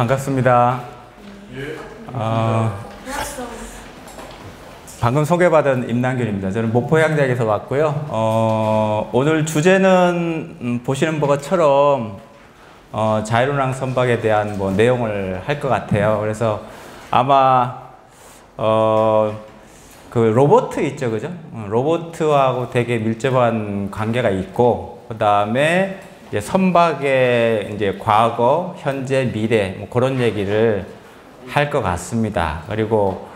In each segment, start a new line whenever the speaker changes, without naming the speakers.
반갑습니다. 방금 소개받은 임남균입니다. 저는 목포해양대학에서 왔고요. 오늘 주제는 보시는 것처럼 자유로낭 선박에 대한 내용을 할 것 같아요. 그래서 아마 그 로봇 있죠, 그죠? 로봇하고 되게 밀접한 관계가 있고, 그 다음에 이제 선박의 이제 과거, 현재, 미래 그런 얘기를 할 것 같습니다. 그리고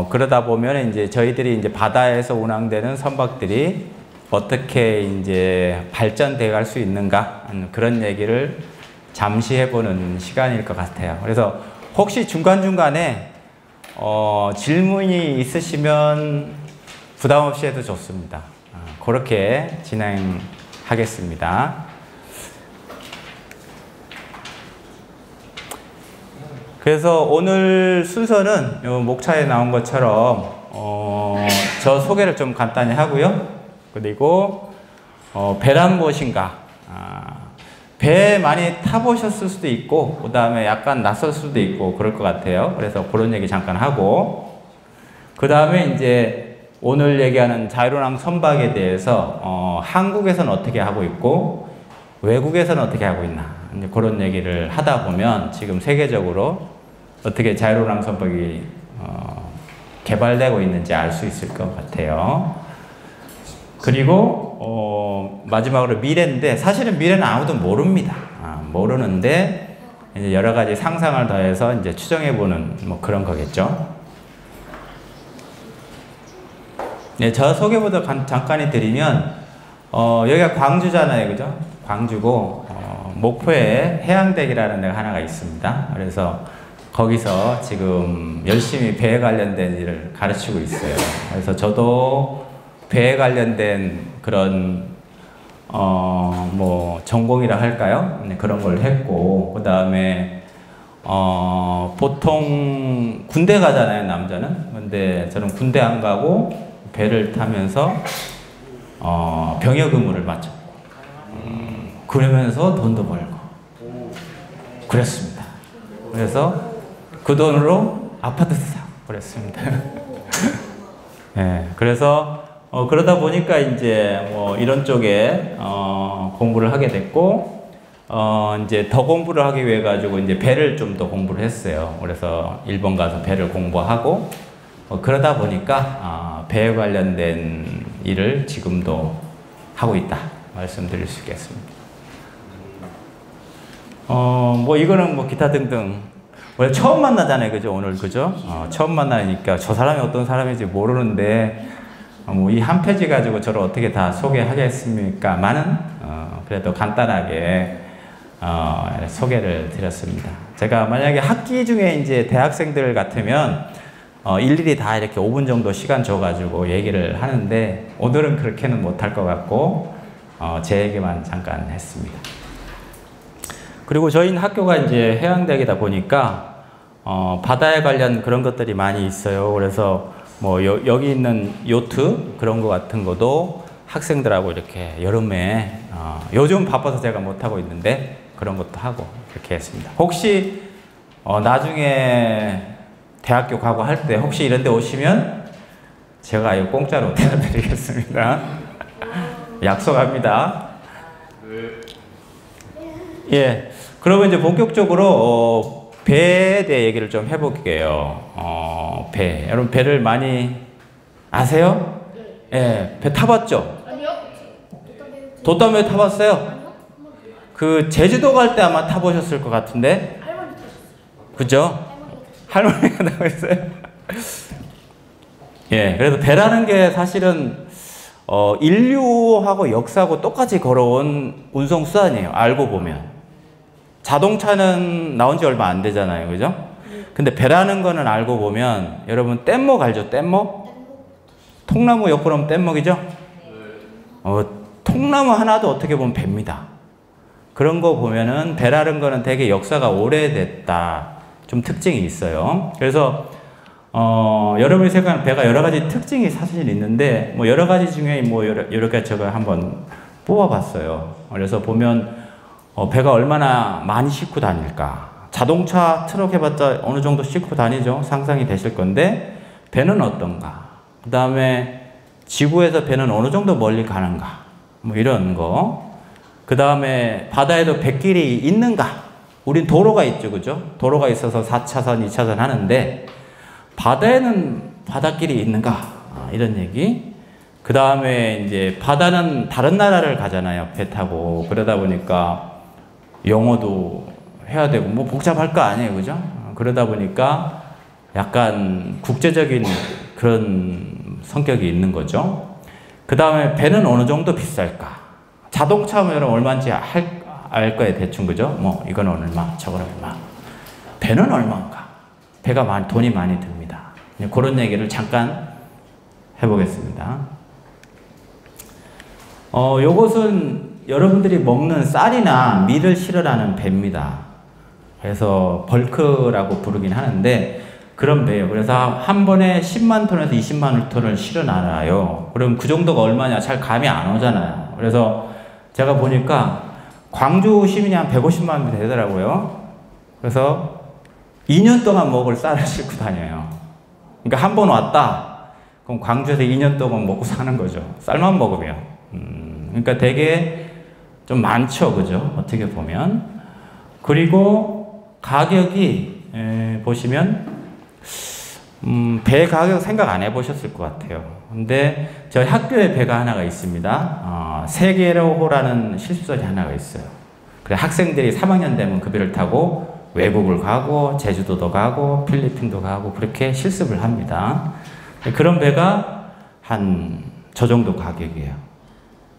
그러다 보면 이제 저희들이 이제 바다에서 운항되는 선박들이 어떻게 이제 발전돼 갈 수 있는가 그런 얘기를 잠시 해보는 시간일 것 같아요. 그래서 혹시 중간중간에 질문이 있으시면 부담 없이 해도 좋습니다. 그렇게 진행하겠습니다. 그래서 오늘 순서는 목차에 나온 것처럼 저 소개를 좀 간단히 하고요. 그리고 배란 무엇인가, 배 많이 타보셨을 수도 있고 그 다음에 약간 낯설 수도 있고 그럴 것 같아요. 그래서 그런 얘기 잠깐 하고, 그 다음에 이제 오늘 얘기하는 자유로낭 선박에 대해서 한국에서는 어떻게 하고 있고 외국에서는 어떻게 하고 있나, 이제 그런 얘기를 하다 보면 지금 세계적으로 어떻게 자유로낭 선박이 개발되고 있는지 알 수 있을 것 같아요. 그리고 마지막으로 미래인데, 사실은 미래는 아무도 모릅니다. 모르는데 이제 여러 가지 상상을 더해서 이제 추정해보는 그런 거겠죠. 네, 저 소개부터 잠깐 드리면 여기가 광주잖아요, 그죠? 광주고 목포에 해양대학이라는 데가 하나가 있습니다. 그래서 거기서 지금 열심히 배에 관련된 일을 가르치고 있어요. 그래서 저도 배에 관련된 그런 전공이라 할까요? 그런 걸 했고, 그 다음에 보통 군대 가잖아요, 남자는. 근데 저는 군대 안 가고 배를 타면서 병역 의무를 마쳤고, 그러면서 돈도 벌고 그랬습니다. 그래서 그 돈으로 아파트도 사고 그랬습니다. 네, 그래서 그러다 보니까 이제 이런 쪽에 공부를 하게 됐고, 이제 더 공부를 하기 위해 가지고 이제 배를 좀 더 공부를 했어요. 그래서 일본 가서 배를 공부하고, 그러다 보니까 배에 관련된 일을 지금도 하고 있다 말씀드릴 수 있겠습니다. 이거는 기타 등등. 원래 처음 만나잖아요, 그죠? 오늘, 그죠? 처음 만나니까 저 사람이 어떤 사람인지 모르는데, 이 한 페이지 가지고 저를 어떻게 다 소개하겠습니까만은, 그래도 간단하게, 소개를 드렸습니다. 제가 만약에 학기 중에 이제 대학생들 같으면, 일일이 다 이렇게 5분 정도 시간 줘가지고 얘기를 하는데, 오늘은 그렇게는 못할 것 같고, 제 얘기만 잠깐 했습니다. 그리고 저희는 학교가 이제 해양대학이다 보니까 바다에 관련 그런 것들이 많이 있어요. 그래서 여기 있는 요트 그런 거 같은 것도 학생들하고 이렇게 여름에 요즘 바빠서 제가 못 하고 있는데 그런 것도 하고 이렇게 했습니다. 혹시 나중에 대학교 가고 할 때 혹시 이런 데 오시면 제가 이거 공짜로 대드리겠습니다. 약속합니다. 예. 그러면 이제 본격적으로 배에 대해 얘기를 좀 해볼게요. 배. 여러분 배를 많이 아세요? 예. 배 타봤죠?
아니요.
돛담배 타봤어요? 그 제주도 갈 때 아마 타보셨을 것 같은데.
할머니 타셨어요.
그죠? 할머니가 타봤어요? 예. 그래서 배라는 게 사실은 인류하고 역사하고 똑같이 걸어온 운송수단이에요. 알고 보면. 자동차는 나온 지 얼마 안 되잖아요. 그죠? 근데 배라는 거는 알고 보면, 여러분 뗏목 알죠? 뗏목? 통나무 옆으로 하면 뗏목이죠? 통나무 하나도 어떻게 보면 배입니다. 그런 거 보면은 배라는 거는 되게 역사가 오래됐다. 좀 특징이 있어요. 그래서 여러분이 생각하는 배가 여러 가지 특징이 사실 있는데, 여러 가지 중에 여러 가지 제가 한번 뽑아봤어요. 그래서 보면 배가 얼마나 많이 싣고 다닐까. 자동차, 트럭 해봤자 어느 정도 싣고 다니죠. 상상이 되실 건데 배는 어떤가? 그 다음에 지구에서 배는 어느 정도 멀리 가는가? 뭐 이런 거. 그 다음에 바다에도 뱃길이 있는가? 우린 도로가 있죠, 그죠? 도로가 있어서 4차선, 2차선 하는데 바다에는 바닷길이 있는가? 이런 얘기. 그 다음에 이제 바다는 다른 나라를 가잖아요, 배 타고. 그러다 보니까 영어도 해야 되고 뭐 복잡할 거 아니에요, 그죠? 그러다 보니까 약간 국제적인 그런 성격이 있는 거죠. 그 다음에 배는 어느 정도 비쌀까? 자동차면 여러분 얼마인지 알 거예요, 대충, 그죠? 뭐 이건 얼마, 저건 얼마. 배는 얼마인가? 배가 돈이 많이 듭니다. 그런 얘기를 잠깐 해보겠습니다. 요것은 여러분들이 먹는 쌀이나 밀을 실으라는 배입니다. 그래서 벌크라고 부르긴 하는데 그런 배예요. 그래서 한 번에 10만 톤에서 20만 톤을 실어놔요. 그럼 그 정도가 얼마냐 잘 감이 안 오잖아요. 그래서 제가 보니까 광주 시민이 한 150만 명 되더라고요. 그래서 2년 동안 먹을 쌀을 싣고 다녀요. 그러니까 한 번 왔다. 그럼 광주에서 2년 동안 먹고 사는 거죠. 쌀만 먹으면. 그러니까 되게 좀 많죠, 그죠? 어떻게 보면. 그리고 가격이 보시면 배 가격 생각 안 해보셨을 것 같아요. 근데 저희 학교에 배가 하나가 있습니다. 세계로호라는 실습선이 하나가 있어요. 그래서 학생들이 3학년 되면 그 배를 타고 외국을 가고 제주도도 가고 필리핀도 가고 그렇게 실습을 합니다. 그런 배가 한 저 정도 가격이에요.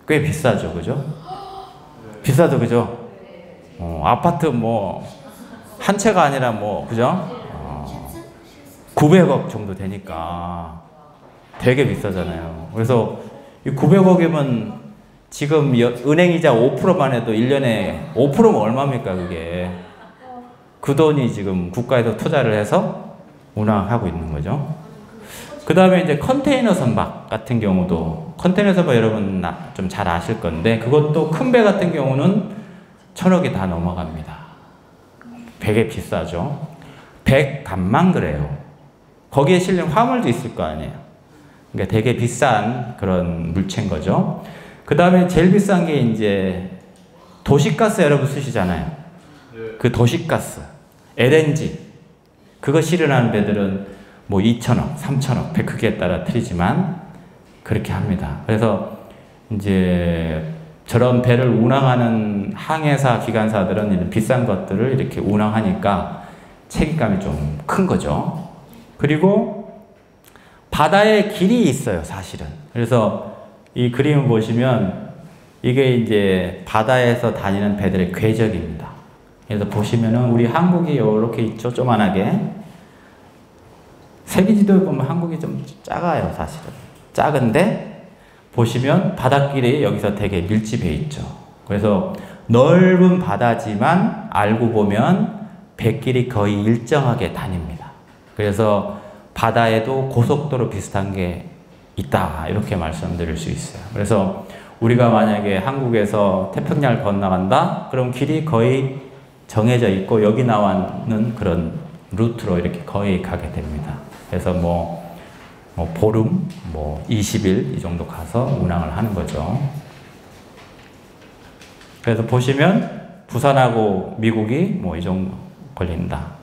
꽤 비싸죠, 그죠? 비싸죠, 그죠? 아파트 뭐 한 채가 아니라 뭐 그죠? 900억 정도 되니까 되게 비싸잖아요. 그래서 이 900억이면 지금 은행이자 5%만 해도 1년에 5%면 얼마입니까, 그게? 그 돈이 지금 국가에서 투자를 해서 운항하고 있는 거죠. 그 다음에 이제 컨테이너 선박 같은 경우도, 컨테이너 선박 여러분 좀 잘 아실 건데, 그것도 큰 배 같은 경우는 1000억이 다 넘어갑니다. 되게 비싸죠. 100간만 그래요. 거기에 실린 화물도 있을 거 아니에요. 그러니까 되게 비싼 그런 물체인 거죠. 그 다음에 제일 비싼 게 이제 도시가스 여러분 쓰시잖아요. 그 도시가스, LNG, 그거 실현하는 배들은 뭐 2천억, 3천억, 배 크기에 따라 틀리지만 그렇게 합니다. 그래서 이제 저런 배를 운항하는 항해사, 기관사들은 이런 비싼 것들을 이렇게 운항하니까 책임감이 좀 큰 거죠. 그리고 바다에 길이 있어요, 사실은. 그래서 이 그림을 보시면 이게 이제 바다에서 다니는 배들의 궤적입니다. 그래서 보시면은 우리 한국이 이렇게 있죠, 조만하게. 세계지도에 보면 한국이 좀 작아요, 사실은. 작은데 보시면 바닷길이 여기서 되게 밀집해 있죠. 그래서 넓은 바다지만 알고 보면 배길이 거의 일정하게 다닙니다. 그래서 바다에도 고속도로 비슷한 게 있다, 이렇게 말씀드릴 수 있어요. 그래서 우리가 만약에 한국에서 태평양을 건너간다? 그럼 길이 거의 정해져 있고 여기 나와는 그런 루트로 이렇게 거의 가게 됩니다. 그래서 뭐 보름, 20일 이 정도 가서 운항을 하는 거죠. 그래서 보시면 부산하고 미국이 이 정도 걸린다.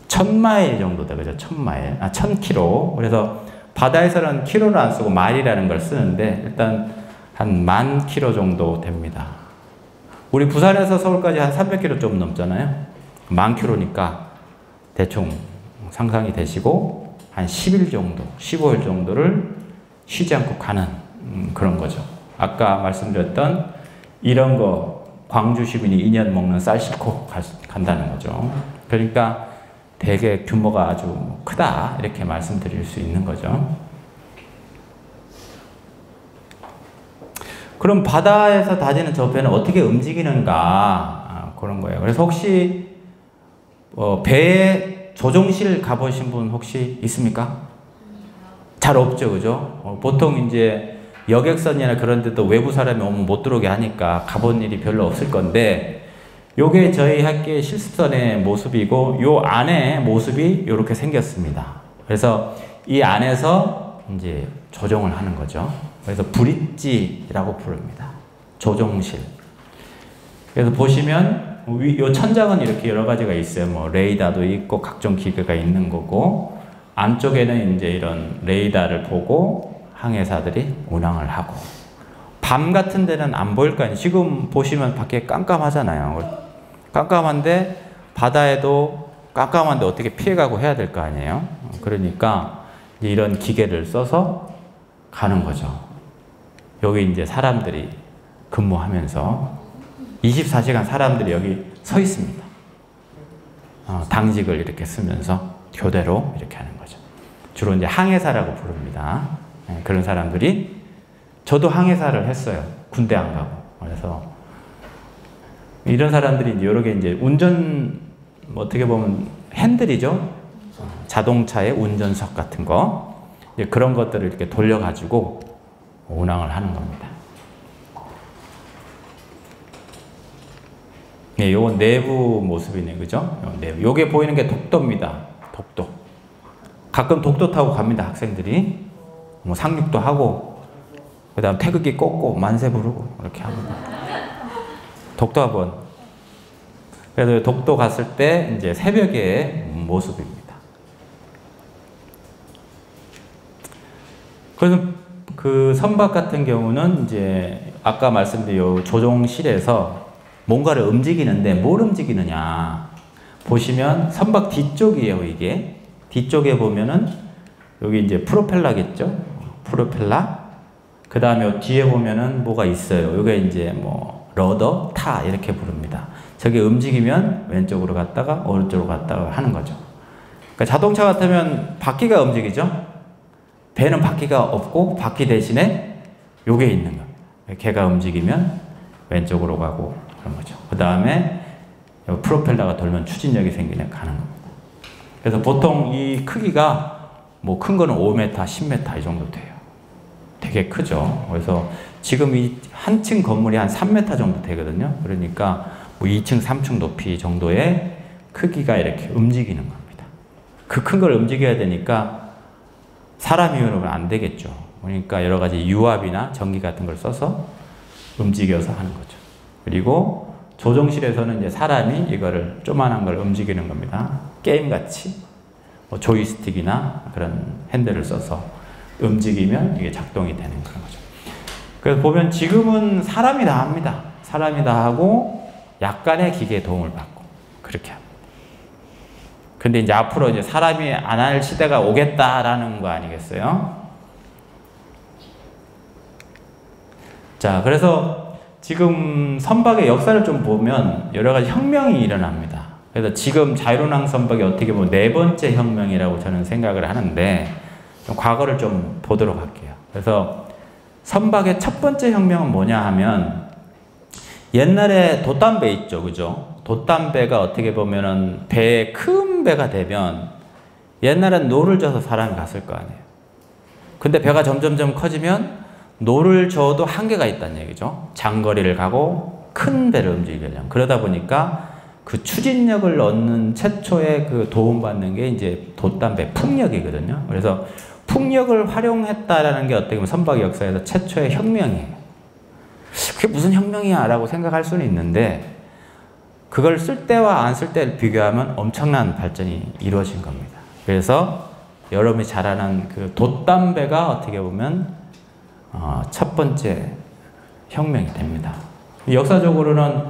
1000마일 정도 돼, 그죠? 1000마일, 1000km. 그래서 바다에서는 킬로를 안 쓰고 마일이라는 걸 쓰는데 일단 한 10,000km 정도 됩니다. 우리 부산에서 서울까지 한 300km 좀 넘잖아요. 10,000km니까 대충 상상이 되시고 한 10일 정도, 15일 정도를 쉬지 않고 가는 그런 거죠. 아까 말씀드렸던 이런 거 광주 시민이 2년 먹는 쌀 싣고 간다는 거죠. 그러니까 되게 규모가 아주 크다, 이렇게 말씀드릴 수 있는 거죠. 그럼 바다에서 다니는 저 배는 어떻게 움직이는가, 그런 거예요. 그래서 혹시 배에 조종실 가보신 분 혹시 있습니까? 잘 없죠, 그죠? 보통 이제 여객선이나 그런 데도 외부 사람이 오면 못 들어오게 하니까 가본 일이 별로 없을 건데, 요게 저희 학교의 실습선의 모습이고 요 안에 모습이 이렇게 생겼습니다. 그래서 이 안에서 이제 조종을 하는 거죠. 그래서 브릿지라고 부릅니다. 조종실. 그래서 보시면 요 천장은 이렇게 여러 가지가 있어요. 뭐 레이더도 있고 각종 기계가 있는 거고, 안쪽에는 이제 이런 레이더를 보고 항해사들이 운항을 하고, 밤 같은 데는 안 보일 거 아니에요. 지금 보시면 밖에 깜깜하잖아요. 깜깜한데 바다에도 깜깜한데 어떻게 피해가고 해야 될 거 아니에요. 그러니까 이런 기계를 써서 가는 거죠. 여기 이제 사람들이 근무하면서 24시간 사람들이 여기 서 있습니다. 당직을 이렇게 쓰면서 교대로 이렇게 하는 거죠. 주로 이제 항해사라고 부릅니다. 그런 사람들이, 저도 항해사를 했어요. 군대 안 가고. 그래서 이런 사람들이 이제 여러 개 이제 운전, 뭐 어떻게 보면 핸들이죠. 자동차의 운전석 같은 거. 이제 그런 것들을 이렇게 돌려가지고 운항을 하는 겁니다. 네, 요건 내부 모습이네, 그죠? 내부. 요게 보이는 게 독도입니다. 독도. 가끔 독도 타고 갑니다, 학생들이. 뭐 상륙도 하고, 그 다음 태극기 꽂고, 만세 부르고, 이렇게 합니다. 독도 학원. 그래서 독도 갔을 때, 이제 새벽의 모습입니다. 그래서 그 선박 같은 경우는 이제, 아까 말씀드린 요 조종실에서 뭔가를 움직이는데 뭘 움직이느냐 보시면 선박 뒤쪽이에요. 이게 뒤쪽에 보면은 여기 이제 프로펠러겠죠. 프로펠러. 그 다음에 뒤에 보면은 뭐가 있어요. 이게 이제 뭐 러더, 타 이렇게 부릅니다. 저게 움직이면 왼쪽으로 갔다가 오른쪽으로 갔다가 하는 거죠. 그러니까 자동차 같으면 바퀴가 움직이죠. 배는 바퀴가 없고 바퀴 대신에 요게 있는 거. 걔가 움직이면 왼쪽으로 가고 그런 거죠. 그 다음에 프로펠러가 돌면 추진력이 생기는 가는 겁니다. 그래서 보통 이 크기가 뭐 큰 거는 5m, 10m 이 정도 돼요. 되게 크죠. 그래서 지금 이 한 층 건물이 한 3m 정도 되거든요. 그러니까 뭐 2층, 3층 높이 정도의 크기가 이렇게 움직이는 겁니다. 그 큰 걸 움직여야 되니까 사람이 오면 안 되겠죠. 그러니까 여러 가지 유압이나 전기 같은 걸 써서 움직여서 하는 거죠. 그리고 조종실에서는 이제 사람이 이거를 조그만한 걸 움직이는 겁니다. 게임같이 뭐 조이스틱이나 그런 핸들을 써서 움직이면 이게 작동이 되는 그런 거죠. 그래서 보면 지금은 사람이 다 합니다. 사람이 다 하고 약간의 기계의 도움을 받고 그렇게 합니다. 근데 이제 앞으로 이제 사람이 안 할 시대가 오겠다라는 거 아니겠어요? 자, 그래서 지금 선박의 역사를 좀 보면 여러 가지 혁명이 일어납니다. 그래서 지금 자율운항 선박이 어떻게 보면 네 번째 혁명이라고 저는 생각을 하는데 좀 과거를 좀 보도록 할게요. 그래서 선박의 첫 번째 혁명은 뭐냐 하면 옛날에 돛담배 있죠. 그죠? 돛담배가 어떻게 보면은 배에 큰 배가 되면 옛날엔 노를 져서 사람이 갔을 거 아니에요. 근데 배가 점점점 커지면 노를 저어도 한계가 있다는 얘기죠. 장거리를 가고 큰 배를 움직이려면. 그러다 보니까 그 추진력을 얻는 최초의 그 도움받는 게 이제 돛담배 풍력이거든요. 그래서 풍력을 활용했다라는 게 어떻게 보면 선박 역사에서 최초의 혁명이에요. 그게 무슨 혁명이야 라고 생각할 수는 있는데 그걸 쓸 때와 안 쓸 때를 비교하면 엄청난 발전이 이루어진 겁니다. 그래서 여러분이 잘 아는 그 돛담배가 어떻게 보면 첫 번째 혁명이 됩니다. 역사적으로는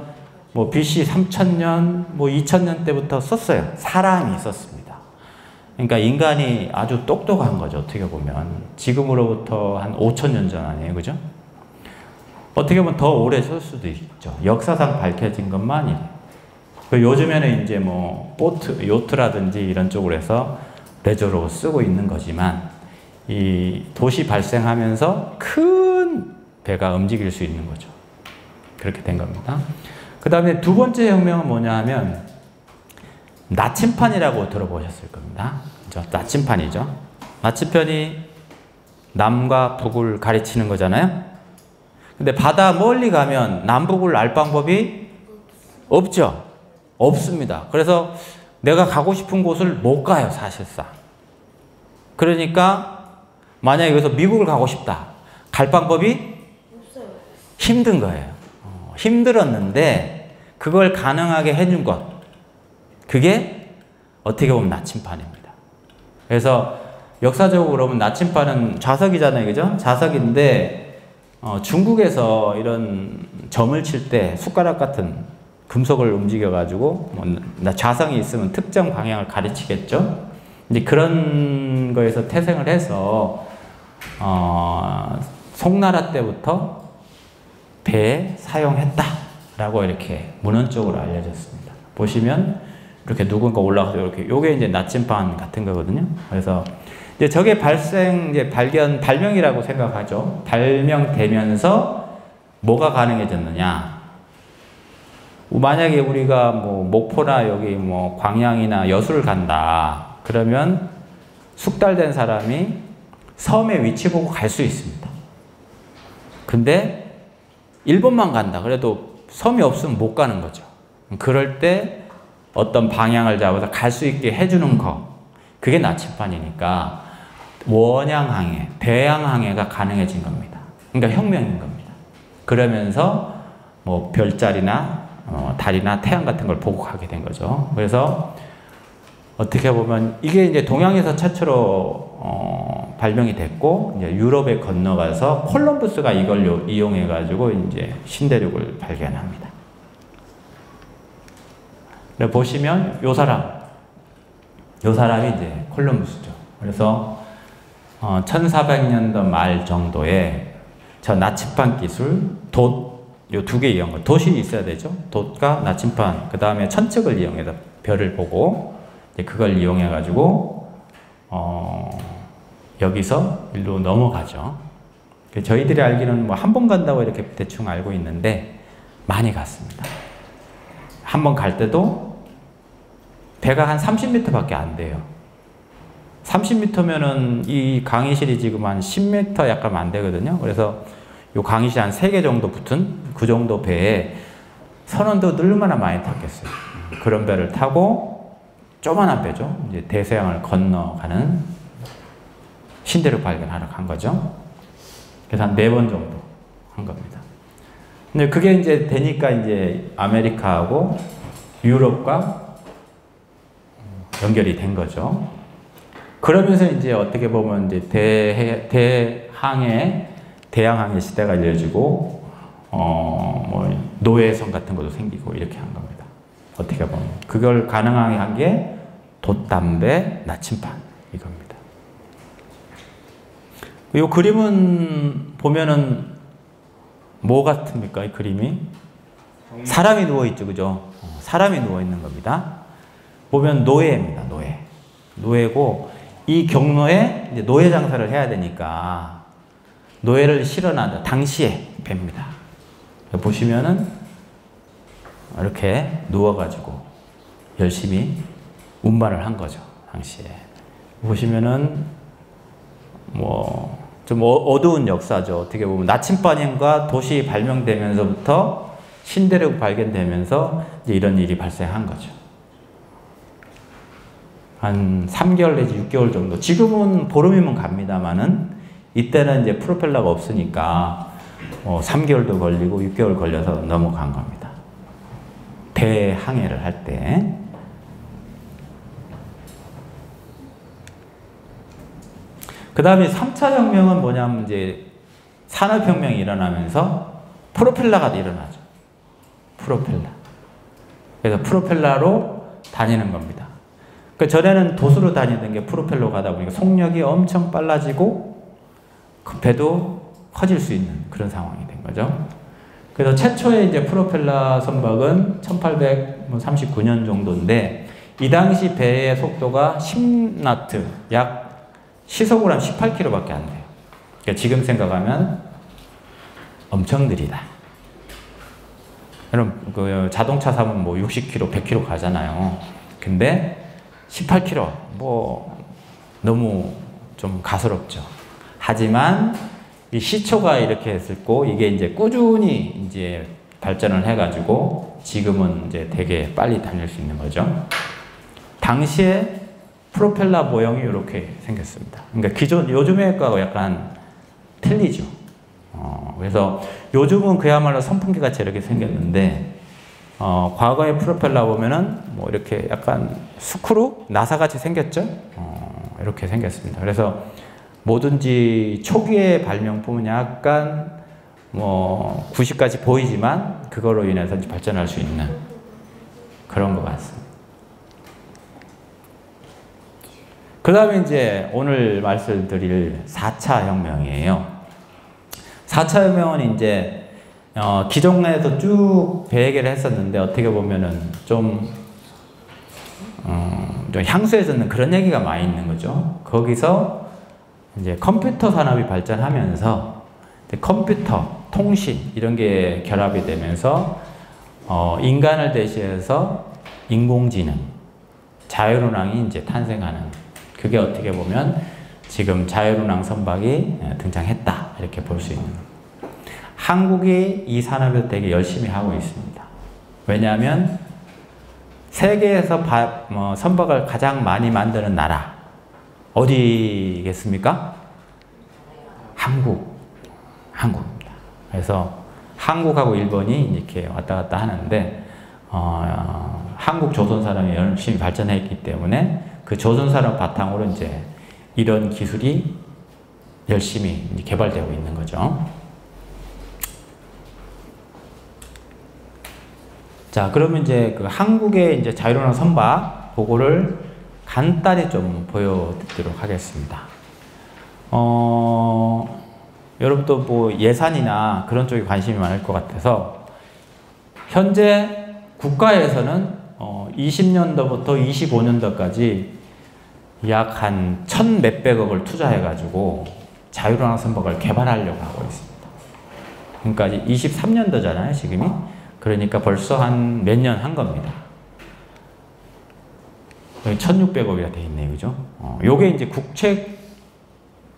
뭐 BC 3000년, 뭐 2000년 때부터 썼어요. 사람이 썼습니다. 그러니까 인간이 아주 똑똑한 거죠. 어떻게 보면 지금으로부터 한 5000년 전 아니에요, 그죠? 어떻게 보면 더 오래 쓸 수도 있죠. 역사상 밝혀진 것만이. 요즘에는 이제 뭐 보트, 요트라든지 이런 쪽으로 해서 레저로 쓰고 있는 거지만 이 도시 발생하면서 큰 배가 움직일 수 있는 거죠. 그렇게 된 겁니다. 그 다음에 두 번째 혁명은 뭐냐 하면 나침판이라고 들어보셨을 겁니다. 그렇죠? 나침판이죠. 나침판이 남과 북을 가리치는 거잖아요. 근데 바다 멀리 가면 남북을 알 방법이 없죠. 없습니다. 그래서 내가 가고 싶은 곳을 못 가요, 사실상. 그러니까 만약에 여기서 미국을 가고 싶다. 갈 방법이 없어요. 힘든 거예요. 힘들었는데 그걸 가능하게 해준 것. 그게 어떻게 보면 나침반입니다. 그래서 역사적으로 보면 나침반은 자석이잖아요. 그죠? 자석인데 중국에서 이런 점을 칠 때 숟가락 같은 금속을 움직여가지고 자성이 있으면 특정 방향을 가르치겠죠. 이제 그런 거에서 태생을 해서 송나라 때부터 배에 사용했다라고 이렇게 문헌적으로 알려졌습니다. 보시면 이렇게 누군가 올라가서 이렇게 요게 이제 나침반 같은 거거든요. 그래서 이제 저게 발명이라고 생각하죠. 발명되면서 뭐가 가능해졌느냐? 만약에 우리가 뭐 목포나 여기 뭐 광양이나 여수를 간다. 그러면 숙달된 사람이 섬의 위치 보고 갈 수 있습니다. 근데 일본만 간다. 그래도 섬이 없으면 못 가는 거죠. 그럴 때 어떤 방향을 잡아서 갈 수 있게 해주는 거. 그게 나침반이니까 원양항해, 대양항해가 가능해진 겁니다. 그러니까 혁명인 겁니다. 그러면서 뭐 별자리나 달이나 태양 같은 걸 보고 가게 된 거죠. 그래서 어떻게 보면 이게 이제 동양에서 최초로 발명이 됐고 이제 유럽에 건너가서 콜럼버스가 이걸 이용해 가지고 이제 신대륙을 발견합니다. 보시면 요 사람이 이제 콜럼버스죠. 그래서 1400년도 말 정도에 저 나침반 기술, 돛, 요 두 개 이용한 거. 돛이 있어야 되죠. 돛과 나침반, 그 다음에 천측을 이용해서 별을 보고 그걸 이용해 가지고 여기서 일로 넘어가죠. 저희들이 알기로는 뭐 한 번 간다고 이렇게 대충 알고 있는데 많이 갔습니다. 한 번 갈 때도 배가 한 30m밖에 안 돼요. 30m면은 이 강의실이 지금 한 10m 약간 안 되거든요. 그래서 요 강의실 한 3개 정도 붙은 그 정도 배에 선원도 얼마나 많이 탔겠어요. 그런 배를 타고 조그만한 배죠. 이제 대서양을 건너가는 신대륙 발견하러 간 거죠. 그래서 한 4번 정도 한 겁니다. 근데 그게 이제 되니까 이제 아메리카하고 유럽과 연결이 된 거죠. 그러면서 이제 어떻게 보면 이제 대양항해 시대가 이어지고 뭐 노예성 같은 것도 생기고 이렇게 한 겁니다. 어떻게 보면 그걸 가능하게 한 게 돛담배 나침반 이겁니다. 이 그림은 보면은 뭐 같습니까? 이 그림이 사람이 누워 있죠, 그죠? 사람이 누워 있는 겁니다. 보면 노예입니다, 노예고 이 경로에 이제 노예 장사를 해야 되니까 노예를 실어난다. 당시에 배입니다. 보시면은 이렇게 누워가지고 열심히 운반을 한 거죠. 당시에. 보시면은 뭐 좀 어두운 역사죠. 어떻게 보면 나침반임과 돛이 발명되면서부터 신대륙 발견되면서 이제 이런 일이 발생한 거죠. 한 3개월 내지 6개월 정도. 지금은 보름이면 갑니다만은 이때는 이제 프로펠러가 없으니까 3개월도 걸리고 6개월 걸려서 넘어간 겁니다. 대항해를 할 때. 그 다음에 3차 혁명은 뭐냐면 이제 산업혁명이 일어나면서 프로펠러가 일어나죠. 프로펠러. 그래서 프로펠러로 다니는 겁니다. 그 전에는 돛으로 다니던 게 프로펠러 가다 보니까 속력이 엄청 빨라지고 그 배도 커질 수 있는 그런 상황이 된 거죠. 그래서 최초의 이제 프로펠러 선박은 1839년 정도인데 이 당시 배의 속도가 10나트, 약 시속으로 한 18km밖에 안 돼요. 그러니까 지금 생각하면 엄청 느리다. 여러분 그 자동차 사면 뭐 60km, 100km 가잖아요. 근데 18km 뭐 너무 좀 가소롭죠. 하지만 이 시초가 이렇게 했었고 이게 이제 꾸준히 이제 발전을 해가지고 지금은 이제 되게 빨리 달릴 수 있는 거죠. 당시에 프로펠러 모형이 이렇게 생겼습니다. 그러니까 요즘의 거하고 약간 틀리죠. 그래서 요즘은 그야말로 선풍기가 이렇게 생겼는데, 과거의 프로펠러 보면은 뭐 이렇게 약간 스크루? 나사 같이 생겼죠? 이렇게 생겼습니다. 그래서 뭐든지 초기의 발명품은 약간 뭐 구식까지 보이지만 그거로 인해서 발전할 수 있는 그런 것 같습니다. 그 다음에 이제 오늘 말씀드릴 4차 혁명이에요. 4차 혁명은 이제 기존에도 쭉 배회를 했었는데 어떻게 보면은 좀 향수해졌는 그런 얘기가 많이 있는 거죠. 거기서 이제 컴퓨터 산업이 발전하면서 컴퓨터, 통신 이런 게 결합이 되면서 인간을 대신해서 인공지능, 자율운항이 이제 탄생하는, 그게 어떻게 보면 지금 자율운항 선박이 등장했다 이렇게 볼 수 있는 거예요. 한국이 이 산업을 되게 열심히 하고 있습니다. 왜냐하면 세계에서 선박을 가장 많이 만드는 나라 어디겠습니까? 한국입니다. 그래서 한국하고 일본이 이렇게 왔다 갔다 하는데 한국 조선산업이 열심히 발전했기 때문에 그 조선산업 바탕으로 이제 이런 기술이 열심히 개발되고 있는 거죠. 자, 그러면 이제 그 한국의 이제 자율운항 선박 그거를 간단히 좀 보여드리도록 하겠습니다. 여러분도 뭐 예산이나 그런 쪽에 관심이 많을 것 같아서 현재 국가에서는 20년도부터 25년도까지 약 한 1,000몇백억을 투자해가지고 자율운항 선박을 개발하려고 하고 있습니다. 그러니까 23년도잖아요, 지금이. 그러니까 벌써 한 몇 년 한 겁니다. 여기 1,600억이라 돼 있네요, 그죠? 요게 이제 국책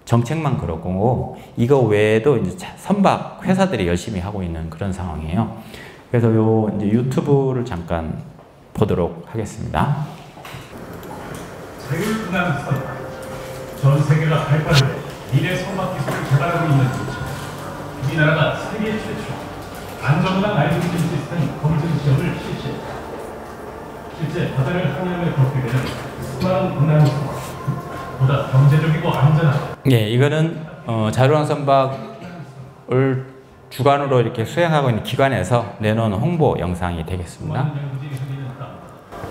정책만 그렇고, 이거 외에도 이제 선박 회사들이 열심히 하고 있는 그런 상황이에요. 그래서 요 이제 유튜브를 잠깐 보도록 하겠습니다.
자율운항 선박. 전 세계가 발빠르게 미래 선박 기술을 개발하고 있는 중이죠. 우리나라가 세계 최초 안전운항 알고리즘 시스템 검증 시험을 실시했다. 실제 바다를 항해하며 겪게 되는 수많은 운항 선박보다 경제적이고 안전한.
예, 이거는 자율운항 선박을 주관으로 이렇게 수행하고 있는 기관에서 내놓은 홍보 영상이 되겠습니다.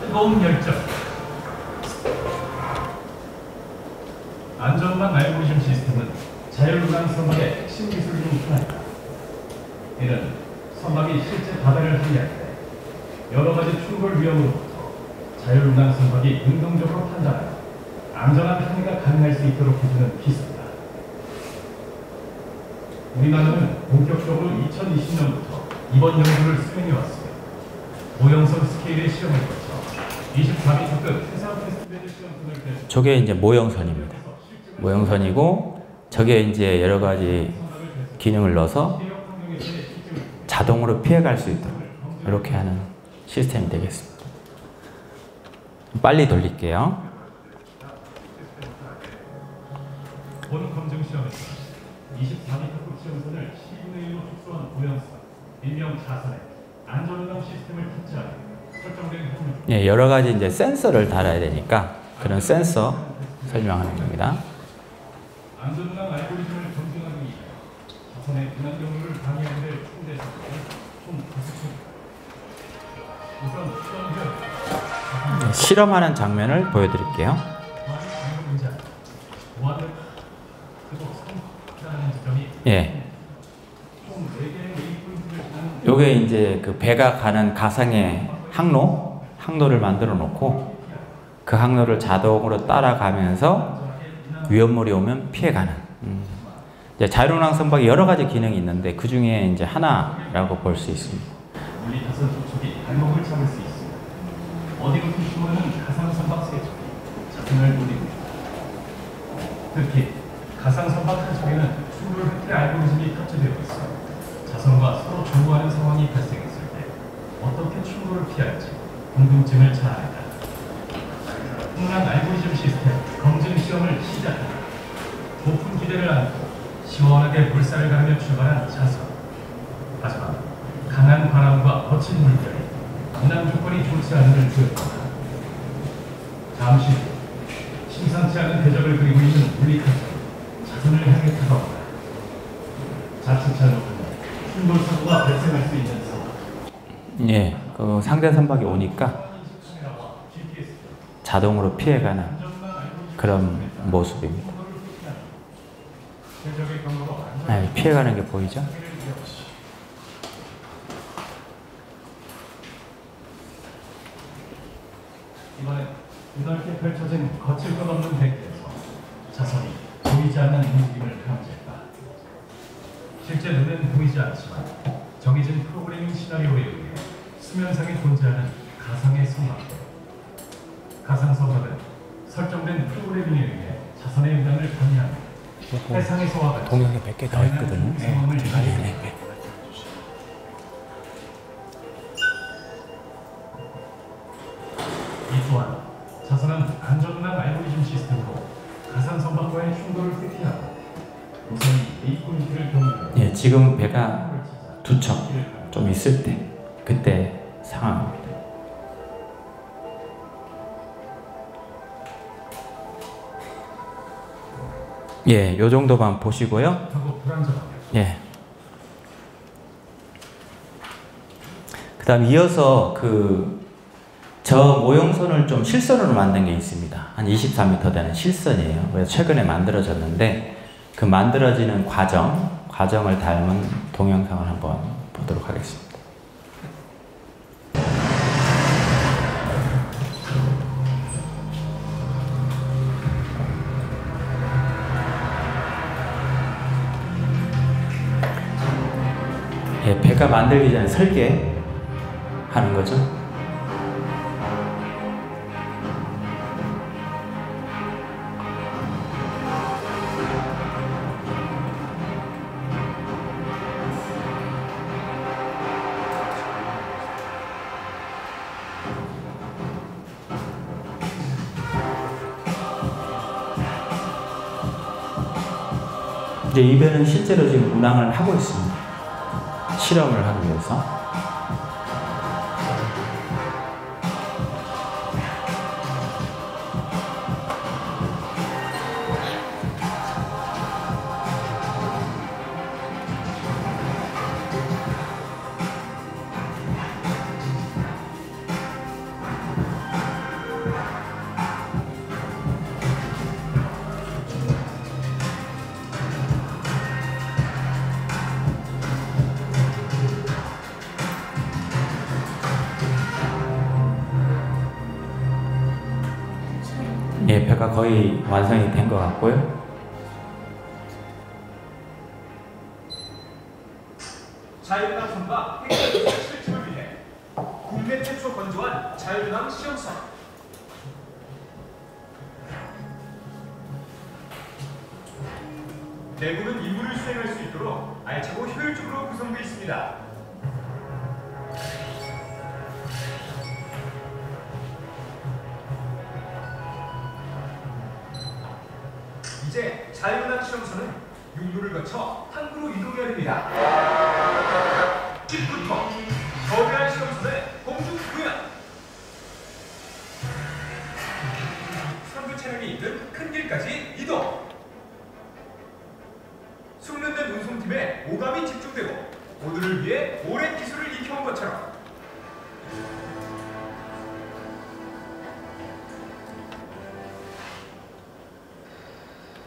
뜨거운 열정. 안전운항 알고리즘 시스템은 자율운항 선박의 핵심 기술 중 하나입니다. 이는 선박이 실제 바다를 항해할 때 여러 가지 충돌 위험으로부터 자율운항 선박이 능동적으로 판단하여 안전한 항해가 가능할 수 있도록 해주는 기술이다. 우리나라는 본격적으로 2020년부터 이번 연구를 수행해왔으며 모형선 스케일의 시험을 거쳐 24m급 해상 테스트베드 시험선을 펼쳐.
저게 이제 모형선입니다. 모형선이고 저게 이제 여러 가지 기능을 넣어서 자동으로 피해갈 수 있도록 이렇게 하는 시스템이 되겠습니다. 빨리 돌릴게요.
본 검증 시험에서 24m급 시험선을 10분의 1로 축소한 모형선, 일명 자선에 안전운항 시스템을 탑재하여 설정된 확률.
예, 여러 가지 이제 센서를 달아야 되니까 그런 센서 설명하는 겁니다.
안전운항 알고리즘을 검증하기 위해 자선의 운항 경로를 방해하는 데 총대에서 총 5척. 우선
실험하는 장면을 보여드릴게요. 예. 요게 이제 그 배가 가는 가상의 항로를 만들어 놓고 그 항로를 자동으로 따라가면서 위험물이 오면 피해가는. 이제 자율운항 선박이 여러 가지 기능이 있는데 그 중에 이제 하나라고 볼 수 있습니다.
물리 타선 촉촉이 발목을 잡을 수 있습니다. 어디로든 숨어있는 가상 선박 세척이 자선을 노리고 있다. 특히 가상 선박 한 척에는 충돌 획득 알고리즘이 탑재되어 있어 자선과 서로 정보하는 상황이 발생했습니다. 피할지 궁금증을 자아낸다. 풍랑 알고리즘 시스템 검증 시험을 시작한다. 높은 기대를 안고 시원하게 물살을 가르며 출발한 자선. 하지만 강한 바람과 거친 물결이 운항 조건이 좋지 않음을 주였다. 잠시 후 심상치 않은 대적을 그리고 있는 물리탄차가 자선을 향해 다가온다. 자칫 잘못하면 충돌 사고가 발생할 수 있는 상황.
예, 그 상대 선박이 오니까 자동으로 피해가는 그런 모습입니다. 네, 피해가는 게 보이죠?
이번엔 넓게 펼쳐진 거칠 것 없는 대기에서 자선이 보이지 않는 움직임을 감지했다. 실제 눈엔 보이지 않지만 정해진 프로그래밍 시나리오에 의해 수면상에 존재하는 가상의 성곽. 가상 성곽은 설정된 프로그래밍에 의해 자선의 영향을 방해하는 해상에서와 같이
동영에 100개 더 있거든요.
상황을 이해해. 이 또한 자선은 안전운항 알고리즘 시스템으로 가상 선박과의 충돌을 회피하고 우선이 A군기를 경유해
예, 지금 배가 두 척 좀 있을 때 그때 상황입니다. 예, 요 정도만 보시고요.
하고 불안정하게
예. 그다음 이어서 저 모형선을 좀 실선으로 만든 게 있습니다. 한 24m 되는 실선이에요. 그래서 최근에 만들어졌는데 그 만들어지는 과정을 닮은 동영상을 한번 보도록 하겠습니다. 예, 배가 만들기 전에 설계하는 거죠. 이제 이 배는 실제로 지금 운항을 하고 있습니다. 실험을 하기 위해서. 예, 배가 거의 완성이 된 것 같고요.
자율운항 선박 행사 실증을 위해 국내 최초 건조한 자율운항 시험선. 내부는 임무를 수행할 수 있도록 알차고 효율적으로 구성되어 있습니다. 이제 자율운항 시험선은 육로를 거쳐 항구로 이동해야 됩니다. 집부터 거대한 시험선의 공중 구현, 선두 차량이 있는 큰 길까지 이동. 숙련된 운송팀에 오감이 집중되고 모두를 위해 오랜 기술을 익혀온 것처럼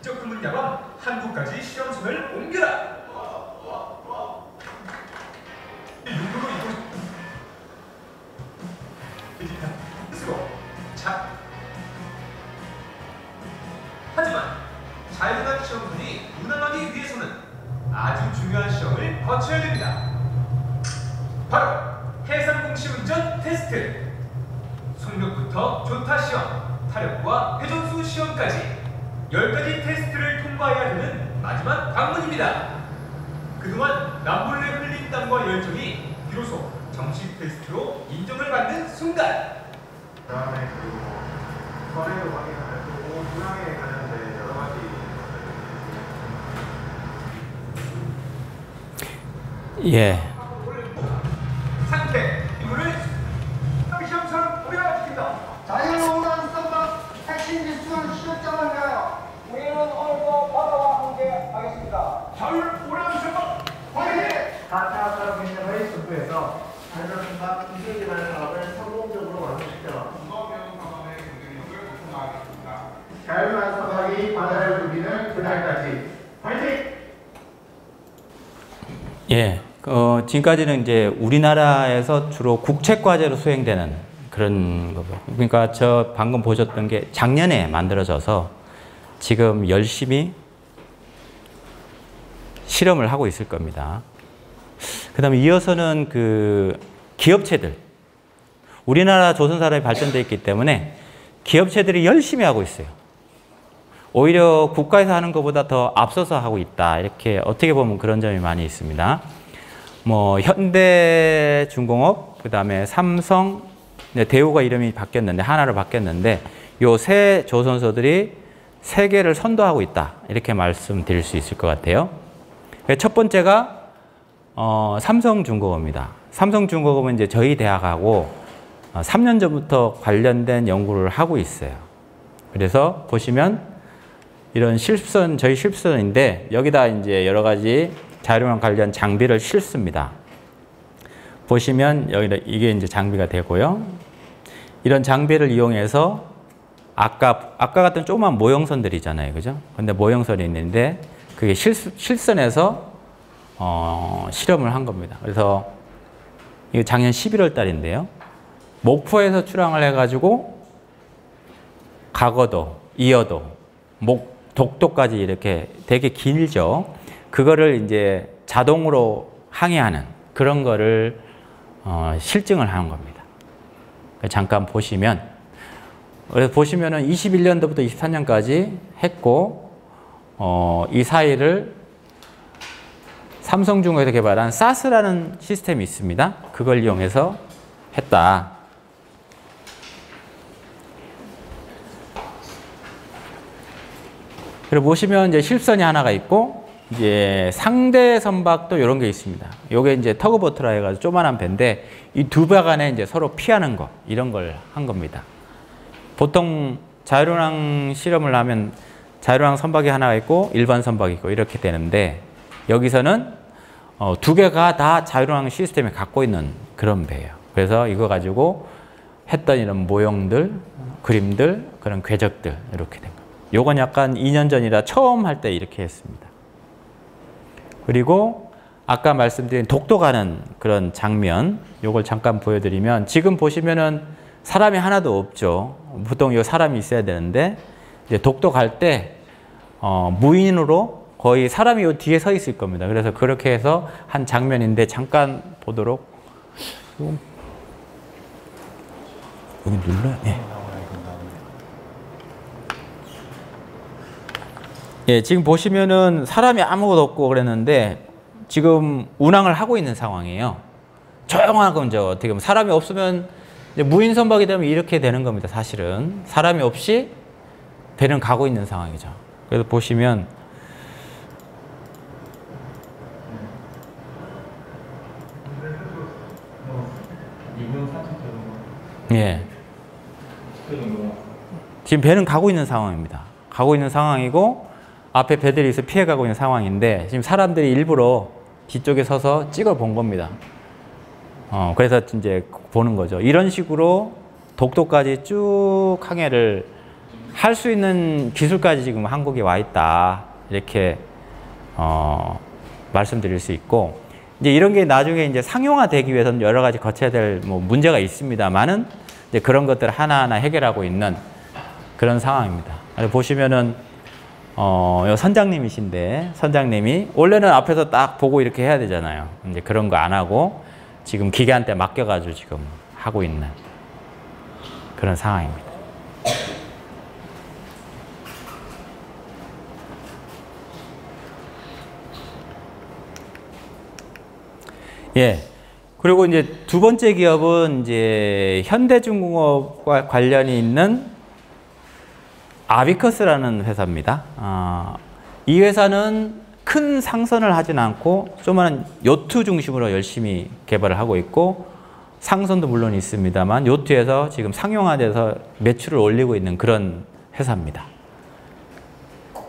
적금은 야밤 한국까지 시험선을 옮겨라. 육로로 이동 자. 하지만 자율운항 시험선이 운항하기 위해서는 아주 중요한 시험을 거쳐야 됩니다. 바로 해상공시 운전 테스트. 속력부터 조타 시험, 타력과 회전수 시험까지 10가지 테스트를 통과해야 되는 마지막 관문입니다. 그동안 남몰래 흘린 땀과 열정이 비로소 정식 테스트로 인정을 받는 순간.
그다음에 그리고 서류도 확인할 거고 분양에 관련된 여러 가지
예.
상태 이거를 시험처럼 우리가 지킨다.
자유로운 선박 핵심 기술 실적을 위하여
우리는 오늘도 바다와 함께 하겠습니다. 자율 오랑 선박 화이팅!
4차 산업 개념의 승부에서 자유로운 선박 기술 기반 사업을 성공적으로 완성시켜 자유로운 선박이 바다를 누비는 그날까지 화이팅!
예. 지금까지는 이제 우리나라에서 주로 국책과제로 수행되는 그런 거고. 그러니까 저 방금 보셨던 게 작년에 만들어져서 지금 열심히 실험을 하고 있을 겁니다. 그 다음에 이어서는 그 기업체들. 우리나라 조선산업이 발전되어 있기 때문에 기업체들이 열심히 하고 있어요. 오히려 국가에서 하는 것보다 더 앞서서 하고 있다. 이렇게 어떻게 보면 그런 점이 많이 있습니다. 뭐 현대중공업, 그 다음에 삼성, 대우가 이름이 바뀌었는데 하나로 바뀌었는데 요 세 조선소들이 세계를 선도하고 있다. 이렇게 말씀드릴 수 있을 것 같아요. 첫 번째가 삼성중공업입니다. 삼성중공업은 이제 저희 대학하고 3년 전부터 관련된 연구를 하고 있어요. 그래서 보시면 이런 실습선, 저희 실습선인데 여기다 이제 여러 가지 자율화 관련 장비를 실습니다. 보시면 여기다 이게 이제 장비가 되고요. 이런 장비를 이용해서 아까 같은 조그만 모형선들이잖아요. 그죠? 근데 모형선이 있는데 그게 실선에서 실험을 한 겁니다. 그래서 이게 작년 11월 달인데요. 목포에서 출항을 해가지고 가거도, 이어도, 독도까지 이렇게 되게 길죠. 그거를 이제 자동으로 항해하는 그런 거를 실증을 하는 겁니다. 잠깐 보시면, 그래서 보시면은 21년도부터 23년까지 했고, 이 사이를 삼성중공업에서 개발한 사스라는 시스템이 있습니다. 그걸 이용해서 했다. 그리고 보시면 이제 실선이 하나가 있고, 이제 상대 선박도 이런 게 있습니다. 요게 이제 터그보트라 해가지고 조그만한 배인데, 이 두 배 간에 이제 서로 피하는 거, 이런 걸 한 겁니다. 보통 자율운항 실험을 하면 자율운항 선박이 하나가 있고, 일반 선박이 있고, 이렇게 되는데, 여기서는 두 개가 다 자율운항 시스템을 갖고 있는 그런 배예요. 그래서 이거 가지고 했던 이런 모형들, 그림들, 그런 궤적들, 이렇게 된 겁니다. 요건 약간 2년 전이라 처음 할 때 이렇게 했습니다. 그리고 아까 말씀드린 독도 가는 그런 장면, 요걸 잠깐 보여드리면 지금 보시면은 사람이 하나도 없죠. 보통 요 사람이 있어야 되는데 이제 독도 갈 때 무인으로 거의 사람이 요 뒤에 서 있을 겁니다. 그래서 그렇게 해서 한 장면인데 잠깐 보도록. 여기 눌러요. 네. 예, 지금 보시면은 사람이 아무것도 없고 그랬는데 지금 운항을 하고 있는 상황이에요. 조용한 건죠. 어떻게 보면 사람이 없으면 이제 무인 선박이 되면 이렇게 되는 겁니다. 사실은 사람이 없이 배는 가고 있는 상황이죠. 그래서 보시면 예, 지금 배는 가고 있는 상황입니다. 가고 있는 상황이고 앞에 배들이 있어 피해가고 있는 상황인데 지금 사람들이 일부러 뒤쪽에 서서 찍어 본 겁니다. 그래서 이제 보는 거죠. 이런 식으로 독도까지 쭉 항해를 할 수 있는 기술까지 지금 한국에 와 있다. 이렇게 말씀드릴 수 있고 이제 이런 게 나중에 이제 상용화되기 위해서는 여러 가지 거쳐야 될 뭐 문제가 있습니다만은 이제 그런 것들을 하나하나 해결하고 있는 그런 상황입니다. 보시면은 선장님이신데 선장님이 원래는 앞에서 딱 보고 이렇게 해야 되잖아요. 이제 그런 거 안 하고 지금 기계한테 맡겨가지고 지금 하고 있는 그런 상황입니다. 예, 그리고 이제 두 번째 기업은 이제 현대중공업과 관련이 있는 아비커스라는 회사입니다. 이 회사는 큰 상선을 하진 않고 조그마한 요트 중심으로 열심히 개발을 하고 있고 상선도 물론 있습니다만 요트에서 지금 상용화돼서 매출을 올리고 있는 그런 회사입니다.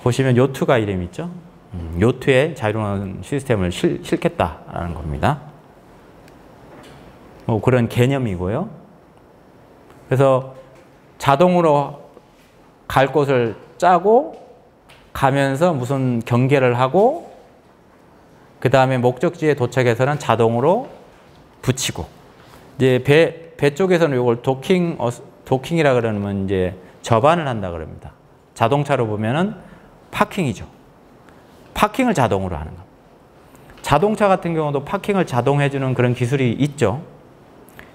보시면 요트가 이름 있죠? 요트에 자율운전 시스템을 실겠다라는 겁니다. 뭐 그런 개념이고요. 그래서 자동으로 갈 곳을 짜고 가면서 무슨 경계를 하고 그 다음에 목적지에 도착해서는 자동으로 붙이고 이제 배 쪽에서는 이걸 도킹이라 그러면 이제 접안을 한다 그럽니다. 자동차로 보면은 파킹이죠. 파킹을 자동으로 하는 겁니다. 자동차 같은 경우도 파킹을 자동해주는 그런 기술이 있죠.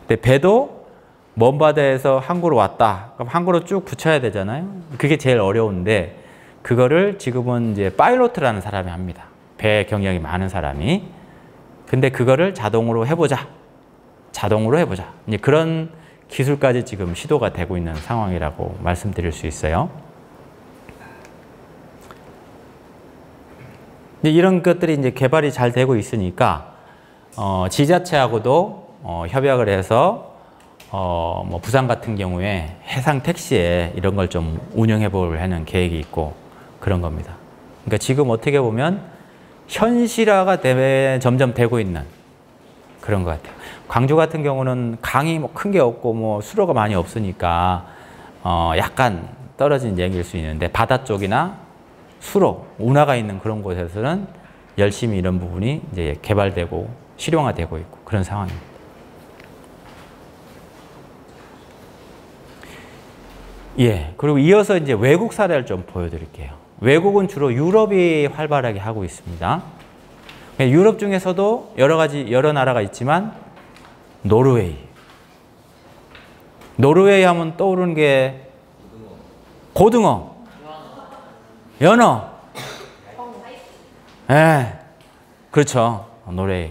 근데 배도 먼 바다에서 항구로 왔다. 그럼 항구로 쭉 붙여야 되잖아요. 그게 제일 어려운데 그거를 지금은 이제 파일로트라는 사람이 합니다. 배 경력이 많은 사람이. 근데 그거를 자동으로 해보자. 자동으로 해보자. 이제 그런 기술까지 지금 시도가 되고 있는 상황이라고 말씀드릴 수 있어요. 이런 것들이 이제 개발이 잘 되고 있으니까 지자체하고도 협약을 해서 뭐 부산 같은 경우에 해상 택시에 이런 걸 좀 운영해 보려는 계획이 있고 그런 겁니다. 그러니까 지금 어떻게 보면 현실화가 점점 되고 있는 그런 것 같아요. 광주 같은 경우는 강이 뭐 큰 게 없고 뭐 수로가 많이 없으니까 약간 떨어진 얘기일 수 있는데 바다 쪽이나 수로, 운하가 있는 그런 곳에서는 열심히 이런 부분이 이제 개발되고 실용화되고 있고 그런 상황입니다. 예, 그리고 이어서 이제 외국 사례를 좀 보여드릴게요. 외국은 주로 유럽이 활발하게 하고 있습니다. 유럽 중에서도 여러 나라가 있지만 노르웨이 하면 떠오르는 게 고등어, 연어. 예, 그렇죠. 노르웨이.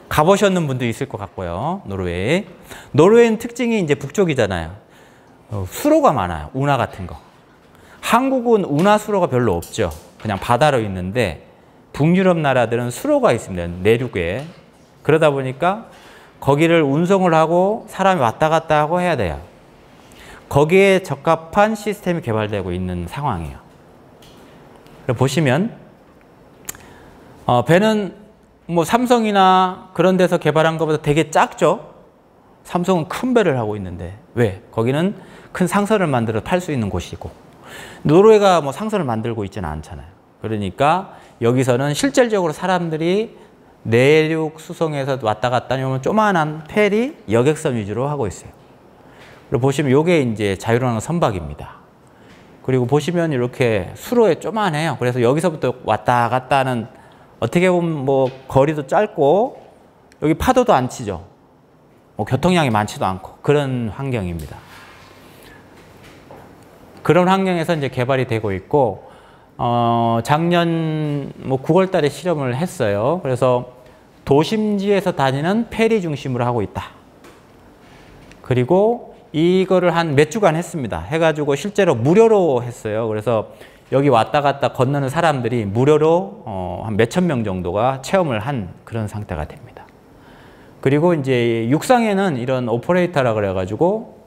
가보셨는 분도 있을 것 같고요. 노르웨이는 특징이 이제 북쪽이잖아요. 수로가 많아요. 운하 같은 거. 한국은 운하 수로가 별로 없죠. 그냥 바다로 있는데 북유럽 나라들은 수로가 있습니다. 내륙에. 그러다 보니까 거기를 운송을 하고 사람이 왔다 갔다 하고 해야 돼요. 거기에 적합한 시스템이 개발되고 있는 상황이에요. 보시면 배는 뭐 삼성이나 그런 데서 개발한 것보다 되게 작죠. 삼성은 큰 배를 하고 있는데 왜? 거기는 큰 상선을 만들어 탈 수 있는 곳이고 노르웨이가 뭐 상선을 만들고 있지는 않잖아요. 그러니까 여기서는 실질적으로 사람들이 내륙 수송에서 왔다 갔다 하면 조그만한 페리 여객선 위주로 하고 있어요. 그리고 보시면 이게 이제 자율운항 선박입니다. 그리고 보시면 이렇게 수로에 조그만해요. 그래서 여기서부터 왔다 갔다 하는 어떻게 보면 뭐 거리도 짧고 여기 파도도 안 치죠. 뭐 교통량이 많지도 않고 그런 환경입니다. 그런 환경에서 이제 개발이 되고 있고 작년 뭐 9월 달에 실험을 했어요. 그래서 도심지에서 다니는 페리 중심으로 하고 있다. 그리고 이거를 한 몇 주간 했습니다. 해가지고 실제로 무료로 했어요. 그래서 여기 왔다 갔다 건너는 사람들이 무료로 한 몇천 명 정도가 체험을 한 그런 상태가 됩니다. 그리고 이제 육상에는 이런 오퍼레이터라 그래가지고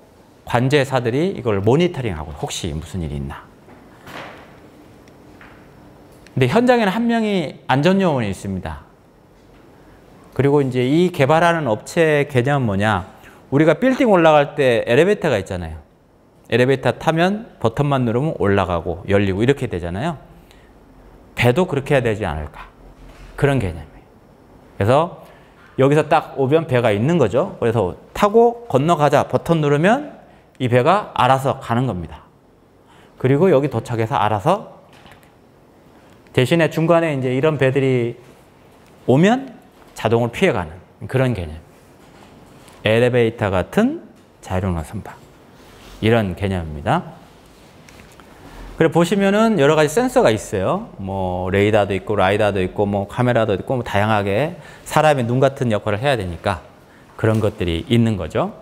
관제사들이 이걸 모니터링하고 혹시 무슨 일이 있나. 근데 현장에는 한 명이 안전요원이 있습니다. 그리고 이제 이 개발하는 업체 개념은 뭐냐. 우리가 빌딩 올라갈 때 엘리베이터가 있잖아요. 엘리베이터 타면 버튼만 누르면 올라가고 열리고 이렇게 되잖아요. 배도 그렇게 해야 되지 않을까. 그런 개념이에요. 그래서 여기서 딱 오면 배가 있는 거죠. 그래서 타고 건너가자 버튼 누르면 이 배가 알아서 가는 겁니다. 그리고 여기 도착해서 알아서 대신에 중간에 이제 이런 배들이 오면 자동으로 피해가는 그런 개념. 엘리베이터 같은 자율운항 선박. 이런 개념입니다. 그래 보시면은 여러 가지 센서가 있어요. 뭐 레이더도 있고 라이다도 있고 뭐 카메라도 있고 뭐 다양하게 사람의 눈 같은 역할을 해야 되니까 그런 것들이 있는 거죠.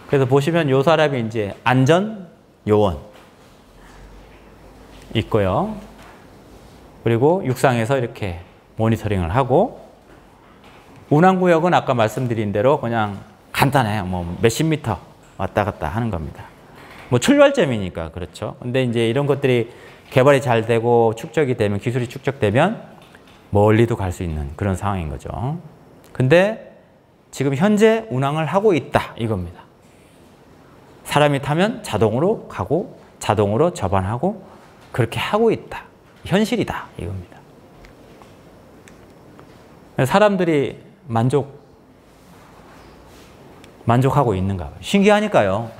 그래서 보시면 요 사람이 이제 안전 요원 있고요. 그리고 육상에서 이렇게 모니터링을 하고, 운항구역은 아까 말씀드린 대로 그냥 간단해요. 뭐 몇십 미터 왔다 갔다 하는 겁니다. 뭐 출발점이니까 그렇죠. 근데 이제 이런 것들이 개발이 잘 되고 축적이 되면, 기술이 축적되면 멀리도 갈 수 있는 그런 상황인 거죠. 근데 지금 현재 운항을 하고 있다 이겁니다. 사람이 타면 자동으로 가고 자동으로 접안하고 그렇게 하고 있다. 현실이다 이겁니다. 사람들이 만족하고 있는가 봐요. 신기하니까요.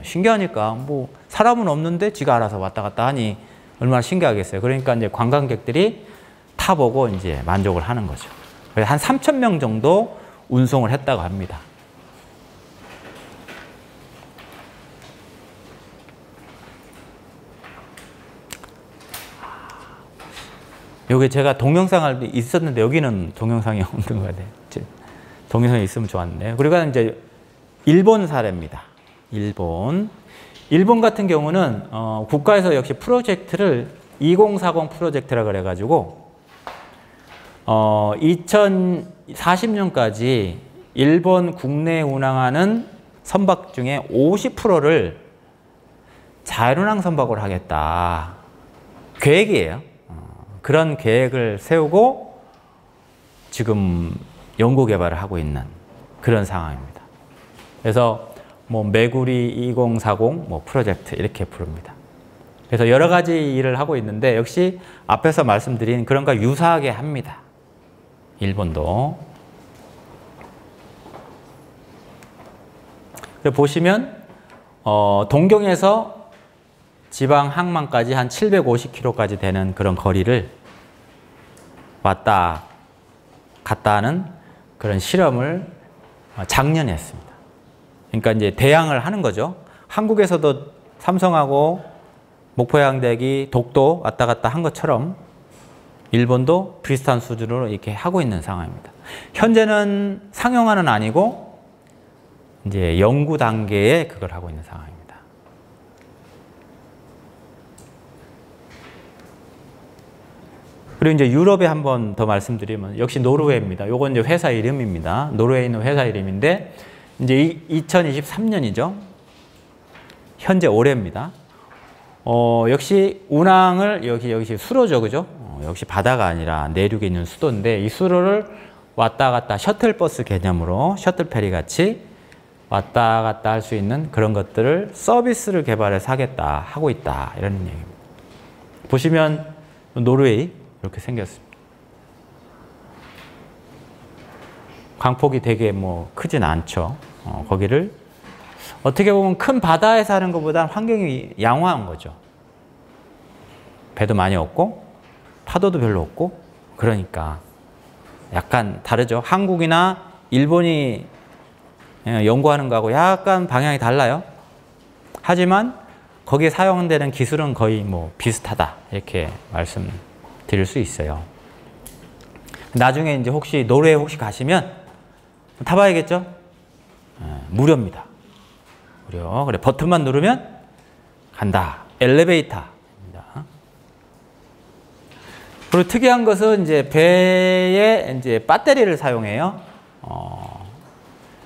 신기하니까 뭐 사람은 없는데 지가 알아서 왔다 갔다 하니 얼마나 신기하겠어요. 그러니까 이제 관광객들이 타보고 이제 만족을 하는 거죠. 그래서 한 3,000명 정도 운송을 했다고 합니다. 여기 제가 동영상을 있었는데 여기는 동영상이 없는 것 같아요. 동영상이 있으면 좋았는데. 그리고 이제 일본 사례입니다. 일본 같은 경우는 국가에서 역시 프로젝트를 2040 프로젝트라 그래가지고 2040년까지 일본 국내에 운항하는 선박 중에 50%를 자율운항 선박으로 하겠다. 계획이에요. 그런 계획을 세우고 지금 연구 개발을 하고 있는 그런 상황입니다. 그래서 뭐 메구리 2040 뭐 프로젝트 이렇게 부릅니다. 그래서 여러 가지 일을 하고 있는데 역시 앞에서 말씀드린 그런 거 유사하게 합니다. 일본도. 보시면 동경에서 지방 항만까지 한 750km까지 되는 그런 거리를 왔다 갔다 하는 그런 실험을 작년에 했습니다. 그러니까 이제 대항을 하는 거죠. 한국에서도 삼성하고 목포해양대학이 독도 왔다 갔다 한 것처럼 일본도 비슷한 수준으로 이렇게 하고 있는 상황입니다. 현재는 상용화는 아니고 이제 연구 단계에 그걸 하고 있는 상황입니다. 그리고 이제 유럽에 한 번 더 말씀드리면 역시 노르웨이입니다. 요건 이제 회사 이름입니다. 노르웨이 있는 회사 이름인데 이제 2023년이죠. 현재 올해입니다. 역시 운항을 여기 수로죠, 그죠? 역시 바다가 아니라 내륙에 있는 수도인데 이 수로를 왔다 갔다 셔틀버스 개념으로 셔틀페리 같이 왔다 갔다 할 수 있는 그런 것들을 서비스를 개발해서 하겠다 하고 있다 이런 얘기입니다. 보시면 노르웨이 이렇게 생겼습니다. 강폭이 되게 뭐 크진 않죠. 거기를 어떻게 보면 큰 바다에 사는 것보다 환경이 양호한 거죠. 배도 많이 없고 파도도 별로 없고 그러니까 약간 다르죠. 한국이나 일본이 연구하는 거하고 약간 방향이 달라요. 하지만 거기에 사용되는 기술은 거의 뭐 비슷하다 이렇게 말씀드릴 수 있어요. 나중에 이제 혹시 노르웨이 혹시 가시면 타봐야겠죠? 무료입니다. 무료. 그래 버튼만 누르면 간다. 엘리베이터입니다. 그리고 특이한 것은 이제 배에 이제 배터리를 사용해요.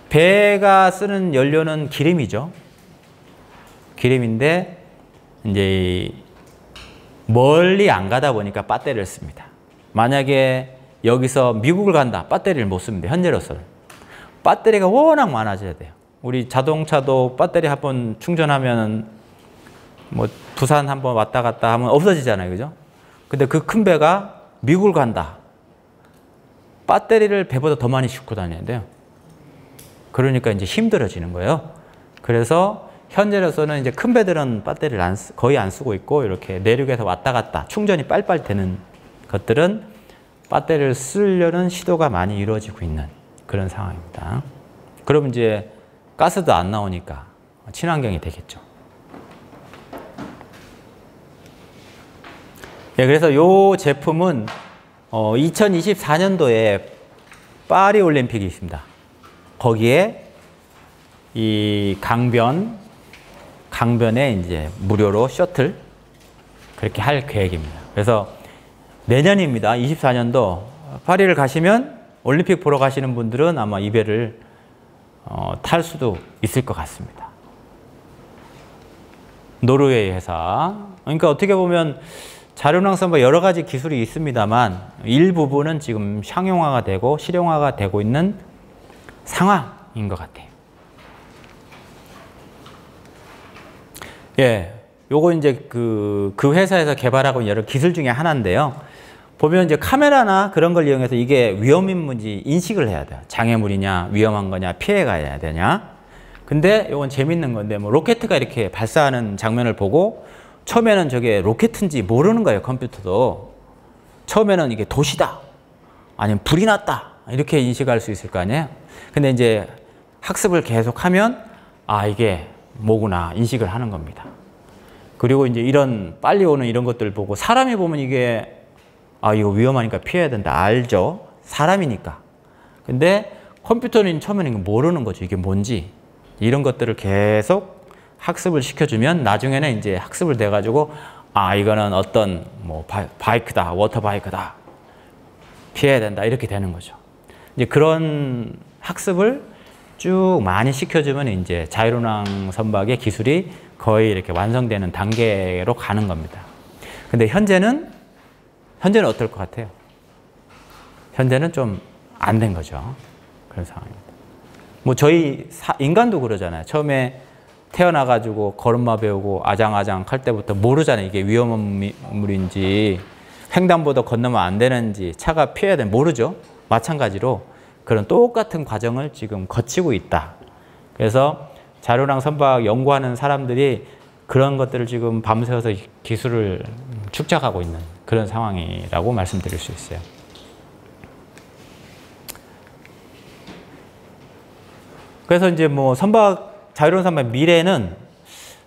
배가 쓰는 연료는 기름이죠. 기름인데 이제 멀리 안 가다 보니까 배터리를 씁니다. 만약에 여기서 미국을 간다. 배터리를 못 씁니다. 현재로서는. 배터리가 워낙 많아져야 돼요. 우리 자동차도 배터리 한번 충전하면 뭐 부산 한번 왔다 갔다 하면 없어지잖아요. 그죠? 근데 그 큰 배가 미국을 간다. 배터리를 배보다 더 많이 싣고 다녀야 돼요. 그러니까 이제 힘들어지는 거예요. 그래서 현재로서는 이제 큰 배들은 배터리를 거의 안 쓰고 있고 이렇게 내륙에서 왔다 갔다 충전이 빨빨 되는 것들은 배터리를 쓰려는 시도가 많이 이루어지고 있는 그런 상황입니다. 그럼 이제 가스도 안 나오니까 친환경이 되겠죠. 예, 그래서 이 제품은 2024년도에 파리 올림픽이 있습니다. 거기에 이 강변에 이제 무료로 셔틀 그렇게 할 계획입니다. 그래서 내년입니다. 24년도 파리를 가시면 올림픽 보러 가시는 분들은 아마 이 배를 탈 수도 있을 것 같습니다. 노르웨이 회사. 그러니까 어떻게 보면 자륜왕 선박 여러 가지 기술이 있습니다만 일부분은 지금 상용화가 되고 실용화가 되고 있는 상황인 것 같아요. 예, 요거 이제 그 회사에서 개발하고 있는 여러 기술 중에 하나인데요. 보면 이제 카메라나 그런 걸 이용해서 이게 위험인지 인식을 해야 돼요. 장애물이냐, 위험한 거냐, 피해 가야 되냐. 근데 요건 재밌는 건데, 뭐 로켓가 이렇게 발사하는 장면을 보고 처음에는 저게 로켓인지 모르는 거예요, 컴퓨터도. 처음에는 이게 도시다, 아니면 불이 났다, 이렇게 인식할 수 있을 거 아니에요. 근데 이제 학습을 계속하면 아, 이게 뭐구나 인식을 하는 겁니다. 그리고 이제 이런 빨리 오는 이런 것들 보고 사람이 보면 이게 아, 이거 위험하니까 피해야 된다 알죠. 사람이니까. 근데 컴퓨터는 처음에는 모르는 거죠. 이게 뭔지. 이런 것들을 계속 학습을 시켜주면 나중에는 이제 학습을 돼가지고 아, 이거는 어떤 뭐 바이크다, 워터바이크다, 피해야 된다 이렇게 되는 거죠. 이제 그런 학습을 쭉 많이 시켜주면 이제 자율운항 선박의 기술이 거의 이렇게 완성되는 단계로 가는 겁니다. 근데 현재는 어떨 것 같아요? 현재는 좀 안 된 거죠. 그런 상황입니다. 뭐 저희 인간도 그러잖아요. 처음에 태어나가지고 걸음마 배우고 아장아장 할 때부터 모르잖아요. 이게 위험한 물인지 횡단보도 건너면 안 되는지 차가 피해야 되는지 모르죠. 마찬가지로 그런 똑같은 과정을 지금 거치고 있다. 그래서 자율운항 선박 연구하는 사람들이 그런 것들을 지금 밤새워서 기술을 축적하고 있는 그런 상황이라고 말씀드릴 수 있어요. 그래서 이제 뭐 자율운항 선박 미래는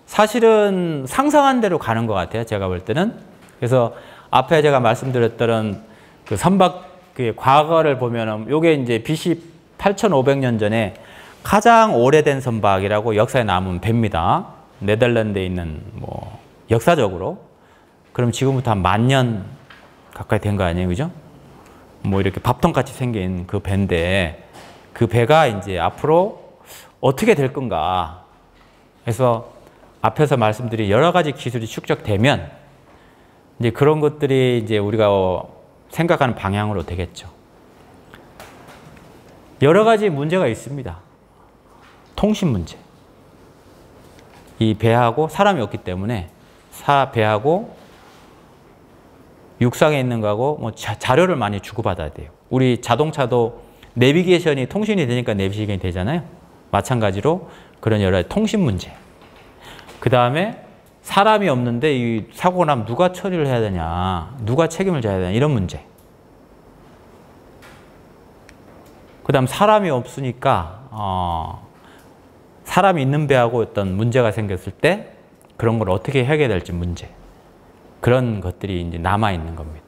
사실은 상상한 대로 가는 것 같아요. 제가 볼 때는. 그래서 앞에 제가 말씀드렸던 그 선박 그 과거를 보면은 요게 이제 BC 8,500년 전에 가장 오래된 선박이라고 역사에 남은 배입니다. 네덜란드에 있는 뭐 역사적으로. 그럼 지금부터 한 10,000년 가까이 된 거 아니에요, 그죠? 뭐 이렇게 밥통같이 생긴 그 배인데 그 배가 이제 앞으로 어떻게 될 건가. 그래서 앞에서 말씀드린 여러 가지 기술이 축적되면 이제 그런 것들이 이제 우리가 생각하는 방향으로 되겠죠. 여러 가지 문제가 있습니다. 통신 문제. 이 배하고 사람이 없기 때문에 배하고 육상에 있는 거하고 뭐 자료를 많이 주고받아야 돼요. 우리 자동차도 내비게이션이 통신이 되니까 내비게이션이 되잖아요. 마찬가지로 그런 여러 가지 통신 문제. 그 다음에 사람이 없는데 이 사고가 나면 누가 처리를 해야 되냐, 누가 책임을 져야 되냐 이런 문제. 그 다음 사람이 없으니까 사람이 있는 배하고 어떤 문제가 생겼을 때 그런 걸 어떻게 해결될지 문제. 그런 것들이 이제 남아있는 겁니다.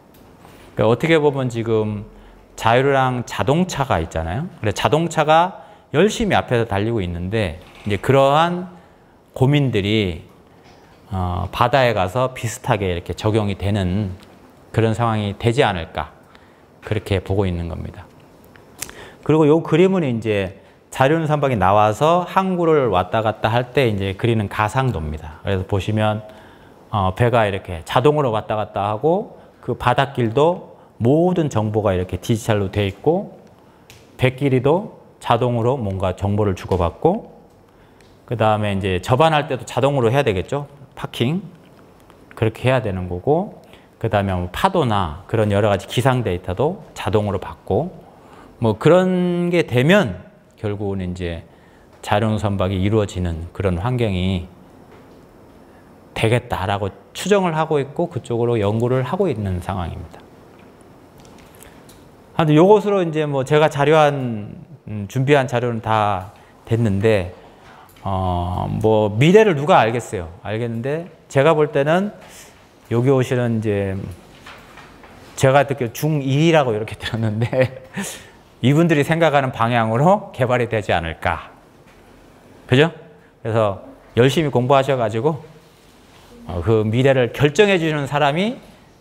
그러니까 어떻게 보면 지금 자율운항 자동차가 있잖아요. 그래서 자동차가 열심히 앞에서 달리고 있는데 이제 그러한 고민들이 바다에 가서 비슷하게 이렇게 적용이 되는 그런 상황이 되지 않을까 그렇게 보고 있는 겁니다. 그리고 이 그림은 이제 자륜 선박이 나와서 항구를 왔다 갔다 할 때 이제 그리는 가상도입니다. 그래서 보시면 배가 이렇게 자동으로 왔다 갔다 하고 그 바닷길도 모든 정보가 이렇게 디지털로 되어 있고 배끼리도 자동으로 뭔가 정보를 주고받고 그 다음에 이제 접안할 때도 자동으로 해야 되겠죠. 파킹 그렇게 해야 되는 거고 그 다음에 뭐 파도나 그런 여러 가지 기상 데이터도 자동으로 받고 뭐 그런 게 되면 결국은 이제 자율 선박이 이루어지는 그런 환경이 되겠다라고 추정을 하고 있고 그쪽으로 연구를 하고 있는 상황입니다. 하여튼 요것으로 이제 뭐 제가 준비한 자료는 다 됐는데 뭐 미래를 누가 알겠어요. 알겠는데 제가 볼 때는 여기 오시는 이제 제가 듣기로 중2라고 이렇게 들었는데 이분들이 생각하는 방향으로 개발이 되지 않을까. 그죠? 그래서 열심히 공부하셔가지고 그 미래를 결정해 주는 사람이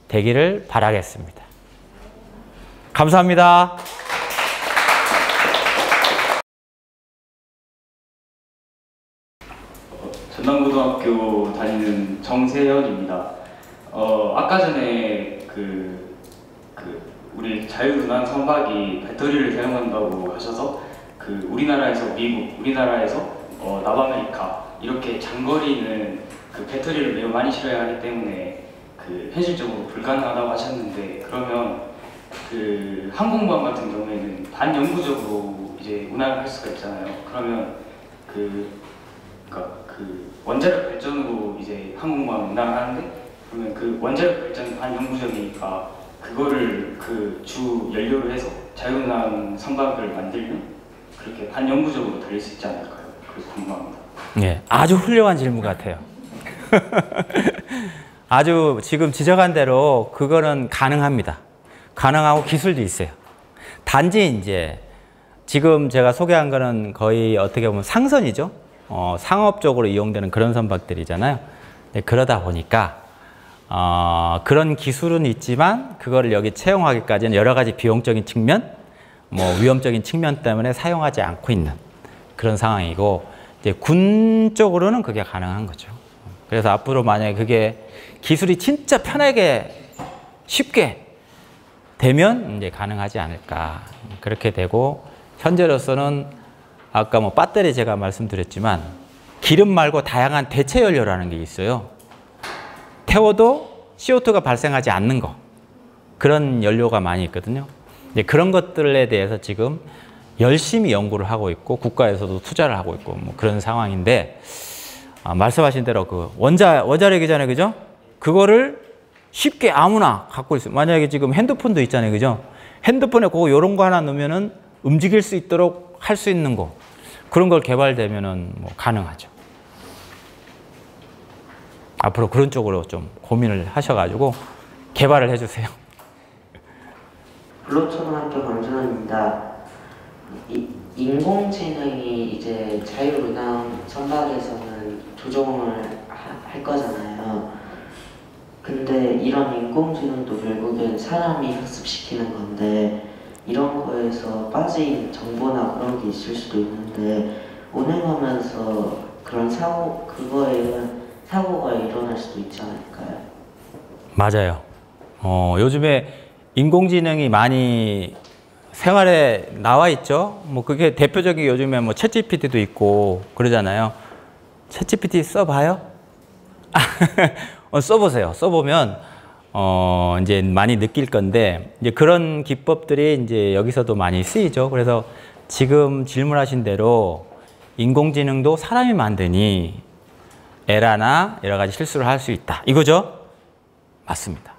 되기를 바라겠습니다. 감사합니다.
전남고등학교 다니는 정세현입니다. 아까 전에 우리 자유순환 선박이 배터리를 사용한다고 하셔서 우리나라에서 미국, 우리나라에서 남아메리카 이렇게 장거리는 배터리를 매우 많이 실어야 하기 때문에 현실적으로 불가능하다고 하셨는데, 그러면 항공모함 같은 경우에는 반영구적으로 이제 운항을 할 수가 있잖아요. 그러면 원자력 발전으로 이제 항공모함 운항을 하는데, 그러면 원자력 발전이 반영구적이니까 그거를 주 연료로 해서 자유운항 선박을 만들면 그렇게 반영구적으로 달릴 수 있지 않을까요? 그래서 궁금합니다.
네, 아주 훌륭한 질문 같아요. 아주 지금 지적한 대로 그거는 가능합니다. 가능하고 기술도 있어요. 단지 이제 지금 제가 소개한 거는 거의 어떻게 보면 상선이죠. 상업적으로 이용되는 그런 선박들이잖아요. 그러다 보니까 그런 기술은 있지만 그거를 여기 채용하기까지는 여러 가지 비용적인 측면, 위험적인 측면 때문에 사용하지 않고 있는 그런 상황이고, 이제 군 쪽으로는 그게 가능한 거죠. 그래서 앞으로 만약에 그게 기술이 진짜 편하게 쉽게 되면 이제 가능하지 않을까. 그렇게 되고, 현재로서는 아까 배터리 제가 말씀드렸지만 기름 말고 다양한 대체 연료라는 게 있어요. 태워도 CO2가 발생하지 않는 거, 그런 연료가 많이 있거든요. 이제 그런 것들에 대해서 지금 열심히 연구를 하고 있고 국가에서도 투자를 하고 있고 그런 상황인데, 말씀하신 대로 원자력이잖아요, 그죠? 그거를 쉽게 아무나 갖고 있어요. 만약에 지금 핸드폰도 있잖아요, 그죠? 핸드폰에 요런 거 하나 넣으면은 움직일 수 있도록 할 수 있는 거, 그런 걸 개발되면은 가능하죠. 앞으로 그런 쪽으로 좀 고민을 하셔가지고 개발을 해주세요.
블록초등학교 강준원입니다. 인공지능이 이제 자유운항 선박에서는 조종을 할 거잖아요. 근데 이런 인공지능도 결국엔 사람이 학습시키는 건데, 이런 거에서 빠진 정보나 그런 게 있을 수도 있는데, 운행하면서 그런 사고가 일어날 수도 있지 않을까요?
맞아요. 요즘에 인공지능이 많이 생활에 나와 있죠. 그게 대표적인 요즘에 챗GPT도 있고 그러잖아요. 챗GPT 써봐요? 써보세요. 써보면 이제 많이 느낄 건데, 이제 그런 기법들이 이제 여기서도 많이 쓰이죠. 그래서 지금 질문하신 대로 인공지능도 사람이 만드니 에러나 여러 가지 실수를 할 수 있다, 이거죠? 맞습니다.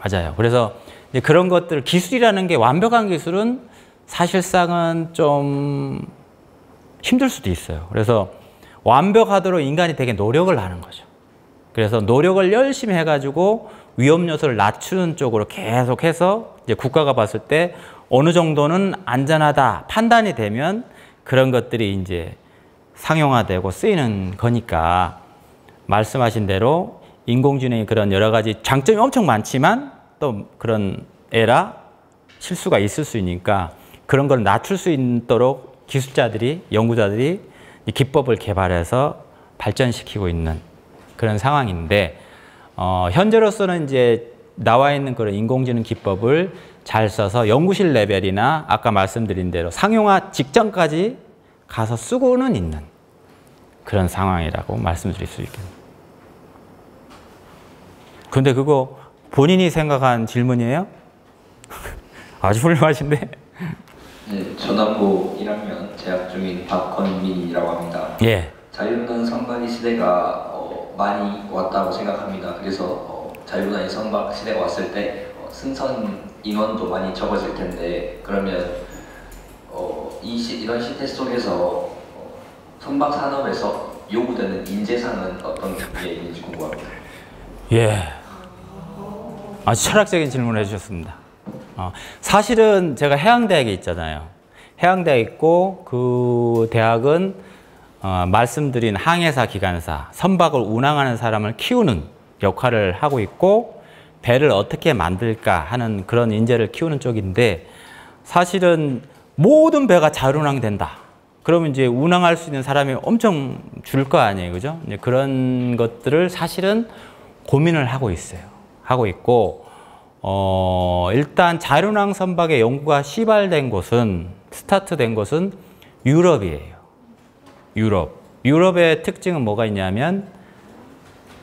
맞아요. 그래서 이제 그런 것들, 기술이라는 게, 완벽한 기술은 사실상은 좀 힘들 수도 있어요. 그래서 완벽하도록 인간이 되게 노력을 하는 거죠. 그래서 노력을 열심히 해가지고 위험 요소를 낮추는 쪽으로 계속해서 이제 국가가 봤을 때 어느 정도는 안전하다 판단이 되면 그런 것들이 이제 상용화되고 쓰이는 거니까, 말씀하신 대로 인공지능이 그런 여러 가지 장점이 엄청 많지만 또 그런 에러, 실수가 있을 수 있으니까 그런 걸 낮출 수 있도록 기술자들이, 연구자들이 기법을 개발해서 발전시키고 있는 그런 상황인데, 현재로서는 이제 나와 있는 그런 인공지능 기법을 잘 써서 연구실 레벨이나 아까 말씀드린 대로 상용화 직전까지 가서 쓰고는 있는 그런 상황이라고 말씀드릴 수 있겠네요. 근데 그거 본인이 생각한 질문이에요? 아주 훌륭하신데?
네, 전남고 1학년 재학 중인 박건민이라고 합니다.
예.
자유운항 선박의 시대가 많이 왔다고 생각합니다. 그래서 자유운항 선박 시대가 왔을 때 승선 인원도 많이 적어질 텐데, 그러면 이런 시대 속에서 선박 산업에서 요구되는 인재상은 어떤 게 있는지 궁금합니다.
예. 아주 철학적인 질문을 해주셨습니다. 사실은 제가 해양대학에 있잖아요. 해양대학에 있고 그 대학은 말씀드린 항해사, 기관사, 선박을 운항하는 사람을 키우는 역할을 하고 있고 배를 어떻게 만들까 하는 그런 인재를 키우는 쪽인데 사실은 모든 배가 자율운항된다. 그러면 이제 운항할 수 있는 사람이 엄청 줄 거 아니에요. 그죠? 이제 그런 것들을 사실은 고민을 하고 있어요. 하고 있고, 일단 자율운항 선박의 연구가 시발된 곳은, 스타트된 곳은 유럽이에요. 유럽의 특징은 뭐가 있냐면,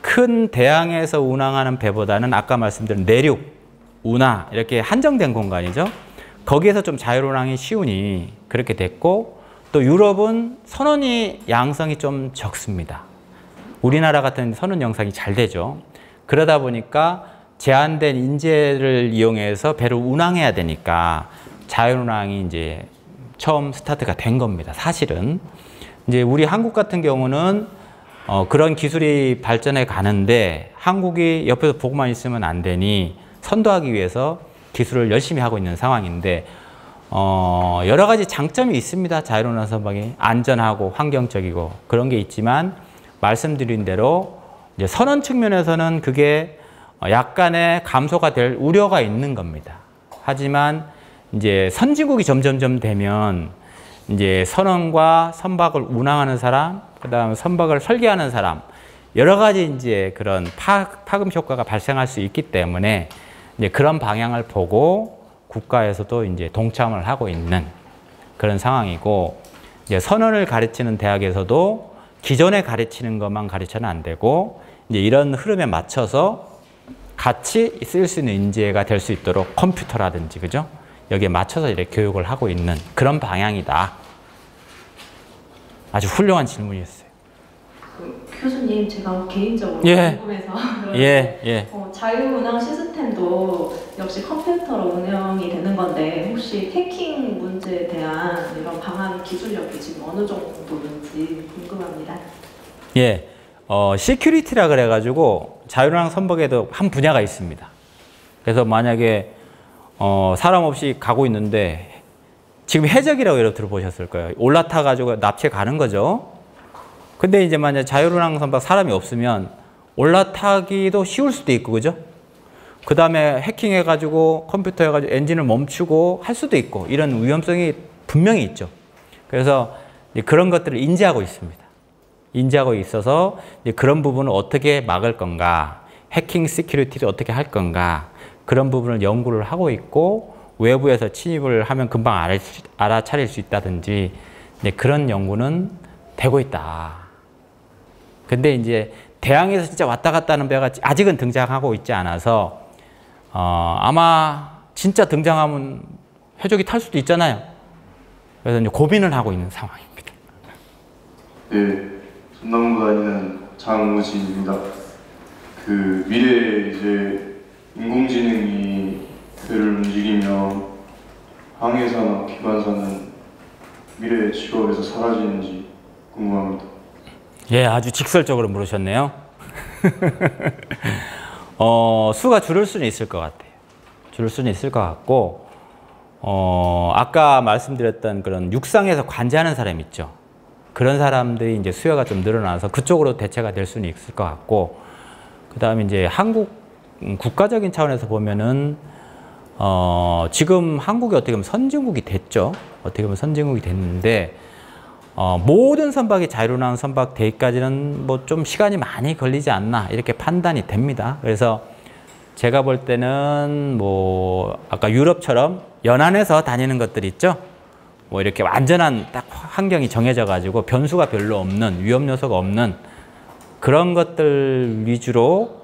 큰 대양에서 운항하는 배보다는 아까 말씀드린 내륙, 운하, 이렇게 한정된 공간이죠. 거기에서 좀 자율운항이 쉬우니 그렇게 됐고, 또 유럽은 선원이 양성이 좀 적습니다. 우리나라 같은 선원 양성이 잘 되죠. 그러다 보니까 제한된 인재를 이용해서 배를 운항해야 되니까 자율운항이 이제 처음 스타트가 된 겁니다. 사실은 이제 우리 한국 같은 경우는 그런 기술이 발전해 가는데 한국이 옆에서 보고만 있으면 안 되니 선도하기 위해서 기술을 열심히 하고 있는 상황인데 여러 가지 장점이 있습니다. 자율운항 선박이 안전하고 환경적이고 그런 게 있지만 말씀드린 대로 이제 선원 측면에서는 그게 약간의 감소가 될 우려가 있는 겁니다. 하지만 이제 선진국이 점점점 되면 이제 선원과 선박을 운항하는 사람, 그다음 선박을 설계하는 사람 여러 가지 이제 그런 파급 효과가 발생할 수 있기 때문에 이제 그런 방향을 보고 국가에서도 이제 동참을 하고 있는 그런 상황이고 이제 선원을 가르치는 대학에서도 기존에 가르치는 것만 가르쳐는 안 되고 이제 이런 흐름에 맞춰서 같이 쓸 수 있는 인재가 될 수 있도록 컴퓨터라든지 그죠? 여기에 맞춰서 이렇게 교육을 하고 있는 그런 방향이다. 아주 훌륭한 질문이었어요.
교수님, 제가 개인적으로
예.
궁금해서
자율운항 시스템도 역시 컴퓨터로 운영이 되는 건데 혹시 해킹 문제에 대한 이런 방안 기술력이 지금 어느 정도인지 궁금합니다.
예, 시큐리티라 그래가지고 자율운항 선박에도 한 분야가 있습니다. 그래서 만약에 사람 없이 가고 있는데 지금 해적이라고 여러분 들어보셨을 거예요. 올라타가지고 납치해 가는 거죠. 근데 이제 만약 자율운항 선박 사람이 없으면 올라타기도 쉬울 수도 있고, 그죠? 그 다음에 해킹해가지고 컴퓨터 해가지고 엔진을 멈추고 할 수도 있고, 이런 위험성이 분명히 있죠. 그래서 그런 것들을 인지하고 있습니다. 인지하고 있어서 그런 부분을 어떻게 막을 건가, 해킹 시큐리티를 어떻게 할 건가, 그런 부분을 연구를 하고 있고, 외부에서 침입을 하면 금방 알아차릴 수 있다든지, 그런 연구는 되고 있다. 근데 이제 대양에서 진짜 왔다 갔다 하는 배가 아직은 등장하고 있지 않아서 아마 진짜 등장하면 해적이 탈 수도 있잖아요. 그래서 이제 고민을 하고 있는 상황입니다.
네, 전남부 다니는 장우진입니다. 그 미래에 이제 인공지능이 배를 움직이며 항해사나 기관사는 미래의 직업에서 사라지는지 궁금합니다.
예, 아주 직설적으로 물으셨네요. 수가 줄을 수는 있을 것 같아요. 줄을 수는 있을 것 같고, 아까 말씀드렸던 그런 육상에서 관제하는 사람 있죠. 그런 사람들이 이제 수요가 좀 늘어나서 그쪽으로 대체가 될 수는 있을 것 같고, 그 다음에 이제 한국 국가적인 차원에서 보면은, 지금 한국이 어떻게 보면 선진국이 됐죠. 어떻게 보면 선진국이 됐는데, 모든 선박이 자율운항 선박 되기까지는 뭐 좀 시간이 많이 걸리지 않나 이렇게 판단이 됩니다. 그래서 제가 볼 때는 뭐 아까 유럽처럼 연안에서 다니는 것들 있죠. 뭐 이렇게 완전한 딱 환경이 정해져 가지고 변수가 별로 없는, 위험 요소가 없는 그런 것들 위주로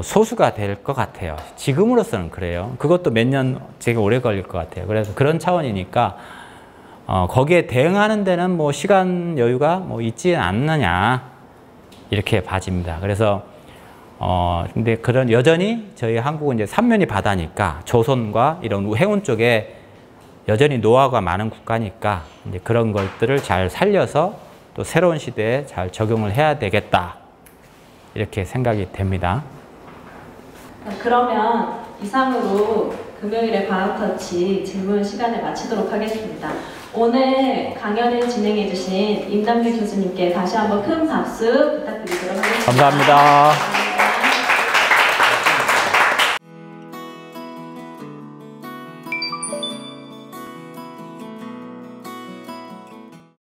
소수가 될 것 같아요. 지금으로서는 그래요. 그것도 몇 년 되게 오래 걸릴 것 같아요. 그래서 그런 차원이니까 거기에 대응하는 데는 뭐 시간 여유가 뭐 있지 않느냐 이렇게 봐집니다. 그래서 근데 그런 여전히 저희 한국은 이제 삼면이 바다니까 조선과 이런 해운 쪽에 여전히 노하우가 많은 국가니까 이제 그런 것들을 잘 살려서 또 새로운 시대에 잘 적용을 해야 되겠다 이렇게 생각이 됩니다.
그러면 이상으로
금요일에 과학터치 질문 시간을 마치도록 하겠습니다. 오늘 강연을 진행해주신 임남규 교수님께 다시 한번 큰 박수 부탁드리도록 하겠습니다.
감사합니다.